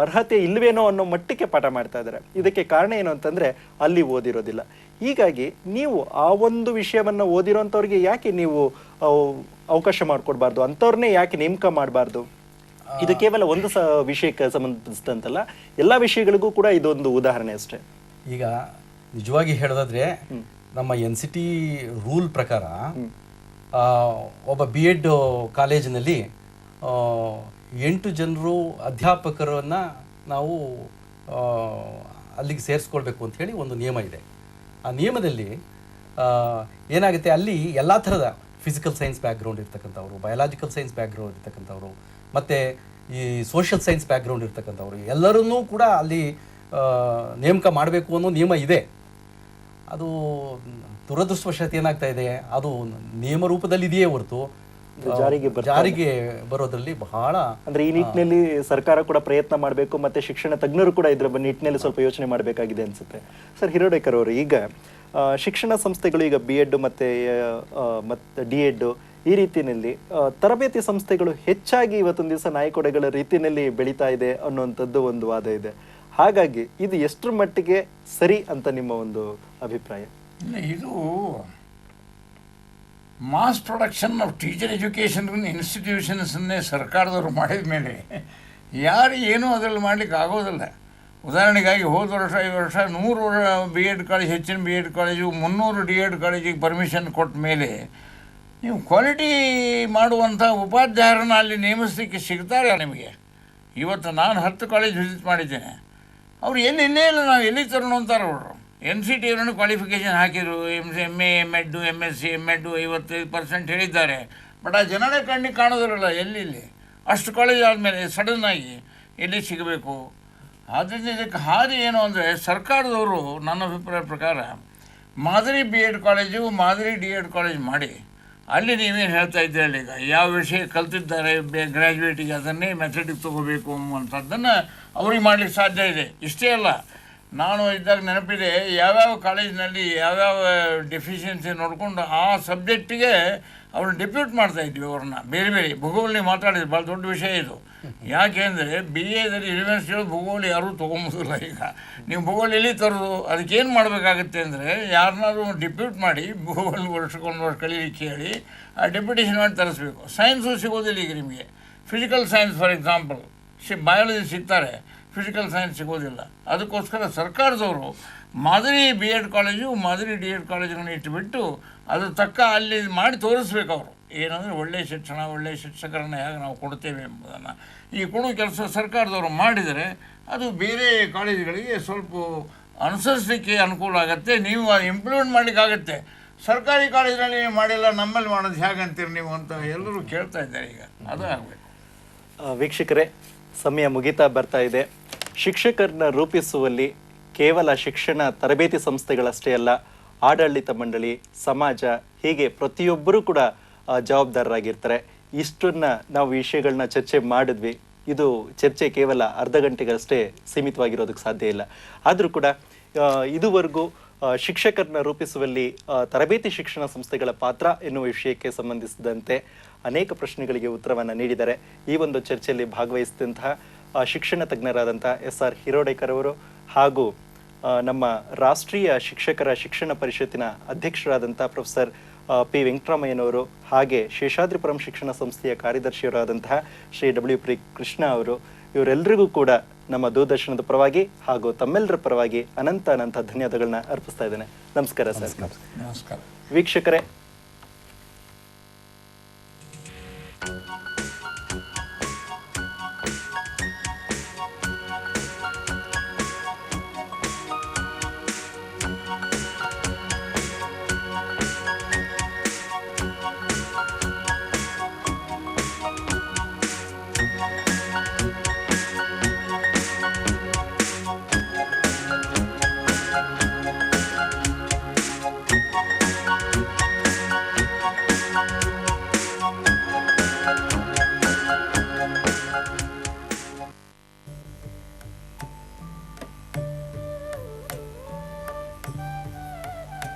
ಅರ್ಹತೆ ಇಲ್ವೇನೋ ಅನ್ನೋ ಮಟ್ಟಕ್ಕೆ ಪಾಠ ಮಾಡ್ತಾ ಇದ್ದಾರೆ. ಇದಕ್ಕೆ ಕಾರಣ ಏನು ಅಂತಂದ್ರೆ ಅಲ್ಲಿ ಓದಿರೋದಿಲ್ಲ. ಹೀಗಾಗಿ ನೀವು ಆ ಒಂದು ವಿಷಯವನ್ನ ಓದಿರೋಂಥವ್ರಿಗೆ ಯಾಕೆ ನೀವು ಅವಕಾಶ ಮಾಡಿಕೊಡ್ಬಾರ್ದು, ಅಂಥವ್ರನ್ನೇ ಯಾಕೆ ನೇಮಕ ಮಾಡಬಾರ್ದು? ಇದು ಕೇವಲ ಒಂದು ವಿಷಯಕ್ಕೆ ಸಂಬಂಧಿಸಿದಂತಲ್ಲ, ಎಲ್ಲ ವಿಷಯಗಳಿಗೂ ಕೂಡ ಇದೊಂದು ಉದಾಹರಣೆ ಅಷ್ಟೇ. ಈಗ ನಿಜವಾಗಿ ಹೇಳೋದಾದ್ರೆ ನಮ್ಮ NCT ರೂಲ್ ಪ್ರಕಾರ ಒಬ್ಬ B.Ed ಕಾಲೇಜಿನಲ್ಲಿ 8 ಜನರು ಅಧ್ಯಾಪಕರನ್ನು ನಾವು ಅಲ್ಲಿಗೆ ಸೇರಿಸ್ಕೊಳ್ಬೇಕು ಅಂತ ಹೇಳಿ ಒಂದು ನಿಯಮ ಇದೆ. ಆ ನಿಯಮದಲ್ಲಿ ಏನಾಗುತ್ತೆ, ಅಲ್ಲಿ ಎಲ್ಲ ಥರದ ಫಿಸಿಕಲ್ ಸೈನ್ಸ್ ಬ್ಯಾಕ್ಗ್ರೌಂಡ್ ಇರ್ತಕ್ಕಂಥವ್ರು, ಬಯಾಲಜಿಕಲ್ ಸೈನ್ಸ್ ಬ್ಯಾಕ್ಗ್ರೌಂಡ್ ಇರ್ತಕ್ಕಂಥವ್ರು, ಮತ್ತು ಈ ಸೋಷಿಯಲ್ ಸೈನ್ಸ್ ಬ್ಯಾಕ್ಗ್ರೌಂಡ್ ಇರ್ತಕ್ಕಂಥವ್ರು ಎಲ್ಲರನ್ನೂ ಕೂಡ ಅಲ್ಲಿ ನೇಮಕ ಮಾಡಬೇಕು ಅನ್ನೋ ನಿಯಮ ಇದೆ. ಅದು ದುರದೃಷ್ಟವಶಾತ್ ಏನಾಗ್ತಾ ಇದೆ, ಅದು ನಿಯಮ ರೂಪದಲ್ಲಿ ಇದೆಯೇ ಹೊರತು ಜಾರಿಗೆ ಬರೋದ್ರಲ್ಲಿ ಬಹಳ ಅಂದ್ರೆ ಈ ನಿಟ್ಟಿನಲ್ಲಿ ಸರ್ಕಾರ ಕೂಡ ಪ್ರಯತ್ನ ಮಾಡಬೇಕು, ಮತ್ತೆ ಶಿಕ್ಷಣ ತಜ್ಞರು ಕೂಡ ಇದ್ರ ನಿಟ್ಟಿನಲ್ಲಿ ಸ್ವಲ್ಪ ಯೋಚನೆ ಮಾಡಬೇಕಾಗಿದೆ ಅನ್ಸುತ್ತೆ. ಸರ್ ಹಿರೋಡೇಕರ್ ಅವರು, ಈಗ ಶಿಕ್ಷಣ ಸಂಸ್ಥೆಗಳು ಈಗ BEd ಮತ್ತೆ D.Ed ಈ ರೀತಿಯಲ್ಲಿ ತರಬೇತಿ ಸಂಸ್ಥೆಗಳು ಹೆಚ್ಚಾಗಿ ಇವತ್ತೊಂದು ದಿವಸ ನಾಯಕೊಡೆಗಳ ರೀತಿಯಲ್ಲಿ ಬೆಳೀತಾ ಇದೆ ಅನ್ನುವಂಥದ್ದು ಒಂದು ವಾದ ಇದೆ. ಹಾಗಾಗಿ ಇದು ಎಷ್ಟರ ಮಟ್ಟಿಗೆ ಸರಿ ಅಂತ ನಿಮ್ಮ ಒಂದು ಅಭಿಪ್ರಾಯ? ಇಲ್ಲ, ಇದು mass production of teacher education ಇನ್ಸ್ಟಿಟ್ಯೂಷನ್ಸನ್ನೇ ಸರ್ಕಾರದವರು ಮಾಡಿದ ಮೇಲೆ ಯಾರು ಏನೂ ಅದರಲ್ಲಿ ಮಾಡಲಿಕ್ಕೆ ಆಗೋದಿಲ್ಲ. ಉದಾಹರಣೆಗಾಗಿ ಹೋದ ವರ್ಷ ಈ ವರ್ಷ 100 B.Ed ಕಾಲೇಜ್, ಹೆಚ್ಚಿನ B.Ed ಕಾಲೇಜು, 300 D.Ed ಕಾಲೇಜಿಗೆ ಪರ್ಮಿಷನ್ ಕೊಟ್ಟ ಮೇಲೆ ನೀವು ಕ್ವಾಲಿಟಿ ಮಾಡುವಂಥ ಉಪಾಧ್ಯಾಯರನ್ನು ಅಲ್ಲಿ ನೇಮಿಸಲಿಕ್ಕೆ ಸಿಗ್ತಾರೆ ನಿಮಗೆ. ಇವತ್ತು ನಾನು 10 ಕಾಲೇಜ್ ವಿಸಿಟ್ ಮಾಡಿದ್ದೇನೆ. ಅವ್ರು ಎಲ್ಲೇ ಇಲ್ಲ, ನಾವು ಎಲ್ಲಿ ತರೋಣ ಅಂತಾರೆ ಅವರು. NCT ಅವರನ್ನು ಕ್ವಾಲಿಫಿಕೇಷನ್ ಹಾಕಿದರು, MA, M.Ed, MSc, M.Ed 55% ಹೇಳಿದ್ದಾರೆ. ಬಟ್ ಆ ಜನರೇ ಕಣ್ಣಿಗೆ ಕಾಣೋದಿರಲ್ಲ ಎಲ್ಲಿ. ಅಷ್ಟು ಕಾಲೇಜ್ ಆದಮೇಲೆ ಸಡನ್ನಾಗಿ ಎಲ್ಲಿ ಸಿಗಬೇಕು? ಆದ್ದರಿಂದ ಇದಕ್ಕೆ ಹಾದಿ ಏನು ಅಂದರೆ, ಸರ್ಕಾರದವರು ನನ್ನ ಅಭಿಪ್ರಾಯ ಪ್ರಕಾರ ಮಾದರಿ B.Ed ಕಾಲೇಜು, ಮಾದರಿ D.Ed ಕಾಲೇಜ್ ಮಾಡಿ ಅಲ್ಲಿ ನೀವೇನು ಹೇಳ್ತಾ ಇದ್ದೀರಲ್ಲ, ಈಗ ಯಾವ ವಿಷಯ ಕಲ್ತಿದ್ದಾರೆ ಗ್ರ್ಯಾಜುಯೇಟಿಗೆ ಅದನ್ನೇ ಮೆಥಡಿಗೆ ತೊಗೋಬೇಕು ಅನ್ನುವಂಥದ್ದನ್ನು ಅವ್ರಿಗೆ ಮಾಡಲಿಕ್ಕೆ ಸಾಧ್ಯ ಇದೆ. ಇಷ್ಟೇ ಅಲ್ಲ, ನಾನು ಇದ್ದಾಗ ನೆನಪಿದೆ, ಯಾವ್ಯಾವ ಕಾಲೇಜಿನಲ್ಲಿ ಯಾವ್ಯಾವ ಡೆಫಿಷಿಯನ್ಸಿ ನೋಡಿಕೊಂಡು ಆ ಸಬ್ಜೆಕ್ಟಿಗೆ ಅವ್ರು ಡೆಪ್ಯೂಟ್ ಮಾಡ್ತಾಯಿದ್ವಿ ಅವ್ರನ್ನ. ಬೇರೆ ಬೇರೆ ಭೂಗೋಳ ಮಾತಾಡಿದ್ರು, ಭಾಳ ದೊಡ್ಡ ವಿಷಯ ಇದು. ಯಾಕೆ ಅಂದರೆ BAದಲ್ಲಿ ಯೂನಿವರ್ಸಿಟಿಗಳು ಭೂಗೋಳ ಯಾರೂ ತೊಗೊಂಬೋದಿಲ್ಲ. ಈಗ ನೀವು ಭೂಗೋಳ ಎಲ್ಲಿ ತರೋದು? ಅದಕ್ಕೇನು ಮಾಡಬೇಕಾಗುತ್ತೆ ಅಂದರೆ, ಯಾರನ್ನಾದ್ರೂ ಡೆಪ್ಯೂಟ್ ಮಾಡಿ ಭೂಗೋಳ ವರ್ಷಕ್ಕೊಂದು ವರ್ಷ ಕಲೀಲಿಕ್ಕೆ ಹೇಳಿ ಆ ಡೆಪ್ಯುಟೇಷನ್ ಮಾಡಿ ತರಿಸ್ಬೇಕು. ಸೈನ್ಸು ಸಿಗೋದಿಲ್ಲ ಈಗ ನಿಮಗೆ. Physical science for example, biology ಸಿಗ್ತಾರೆ, ಫಿಸಿಕಲ್ ಸೈನ್ಸ್ ಸಿಗೋದಿಲ್ಲ. ಅದಕ್ಕೋಸ್ಕರ ಸರ್ಕಾರದವರು ಮಾದರಿ B.Ed ಕಾಲೇಜು, ಮಾದರಿ D.Ed ಕಾಲೇಜುಗಳನ್ನ ಇಟ್ಟುಬಿಟ್ಟು ಅದು ತಕ್ಕ ಅಲ್ಲಿ ಮಾಡಿ ತೋರಿಸ್ಬೇಕು. ಅವರು ಏನಂದರೆ ಒಳ್ಳೆಯ ಶಿಕ್ಷಣ, ಒಳ್ಳೆಯ ಶಿಕ್ಷಕರನ್ನು ಹೇಗೆ ನಾವು ಕೊಡ್ತೇವೆ ಎಂಬುದನ್ನು ಈ ಕೊಡೋ ಕೆಲಸ ಸರ್ಕಾರದವರು ಮಾಡಿದರೆ ಅದು ಬೇರೆ ಕಾಲೇಜುಗಳಿಗೆ ಸ್ವಲ್ಪ ಅನುಸರಿಸಲಿಕ್ಕೆ ಅನುಕೂಲ ಆಗುತ್ತೆ. ನೀವು ಇಂಪ್ಲಿಮೆಂಟ್ ಮಾಡಲಿಕ್ಕಾಗತ್ತೆ. ಸರ್ಕಾರಿ ಕಾಲೇಜಿನಲ್ಲಿ ನೀವು ಮಾಡಿಲ್ಲ, ನಮ್ಮಲ್ಲಿ ಮಾಡೋದು ಹೇಗಂತೀರಿ ನೀವು ಅಂತ ಎಲ್ಲರೂ ಕೇಳ್ತಾ ಇದ್ದಾರೆ. ಈಗ ಅದು ಆಗಬೇಕು. ವೀಕ್ಷಕರೇ, ಸಮಯ ಮುಗಿತಾ ಬರ್ತಾ ಇದೆ. ಶಿಕ್ಷಕರನ್ನ ರೂಪಿಸುವಲ್ಲಿ ಕೇವಲ ಶಿಕ್ಷಣ ತರಬೇತಿ ಸಂಸ್ಥೆಗಳಷ್ಟೇ ಅಲ್ಲ, ಆಡಳಿತ ಮಂಡಳಿ, ಸಮಾಜ, ಹೀಗೆ ಪ್ರತಿಯೊಬ್ಬರೂ ಕೂಡ ಜವಾಬ್ದಾರರಾಗಿರ್ತಾರೆ. ಇಷ್ಟನ್ನ ನಾವು ವಿಷಯಗಳನ್ನ ಚರ್ಚೆ ಮಾಡಿದ್ವಿ. ಇದು ಚರ್ಚೆ ಕೇವಲ ಅರ್ಧ ಗಂಟೆಗಷ್ಟೇ ಸೀಮಿತವಾಗಿರೋದಕ್ಕೆ ಸಾಧ್ಯ ಇಲ್ಲ. ಆದರೂ ಕೂಡ ಇದುವರೆಗೂ ಶಿಕ್ಷಕರನ್ನ ರೂಪಿಸುವಲ್ಲಿ ತರಬೇತಿ ಶಿಕ್ಷಣ ಸಂಸ್ಥೆಗಳ ಪಾತ್ರ ಎನ್ನುವ ವಿಷಯಕ್ಕೆ ಸಂಬಂಧಿಸಿದಂತೆ ಅನೇಕ ಪ್ರಶ್ನೆಗಳಿಗೆ ಉತ್ತರವನ್ನು ನೀಡಿದ್ದಾರೆ. ಈ ಒಂದು ಚರ್ಚೆಯಲ್ಲಿ ಭಾಗವಹಿಸಿದಂತಹ ಶಿಕ್ಷಣ ತಜ್ಞರಾದಂಥ SR ಹಿರೋಡೇಕರ್ ಅವರು ಹಾಗೂ ನಮ್ಮ ರಾಷ್ಟ್ರೀಯ ಶಿಕ್ಷಕರ ಶಿಕ್ಷಣ ಪರಿಷತ್ತಿನ ಅಧ್ಯಕ್ಷರಾದಂಥ ಪ್ರೊಫೆಸರ್ P. ವೆಂಕಟರಾಮಯ್ಯನವರು, ಹಾಗೆ ಶೇಷಾದ್ರಿಪುರಂ ಶಿಕ್ಷಣ ಸಂಸ್ಥೆಯ ಕಾರ್ಯದರ್ಶಿಯವರಾದಂತಹ ಶ್ರೀ W. ಕೃಷ್ಣ ಅವರು, ಇವರೆಲ್ಲರಿಗೂ ಕೂಡ ನಮ್ಮ ದೂರದರ್ಶನದ ಪರವಾಗಿ ಹಾಗೂ ತಮ್ಮೆಲ್ಲರ ಪರವಾಗಿ ಅನಂತ ಧನ್ಯವಾದಗಳನ್ನ ಅರ್ಪಿಸ್ತಾ ಇದ್ದೇನೆ. ನಮಸ್ಕಾರ ಸರ್. ನಮಸ್ಕಾರ ವೀಕ್ಷಕರೇ,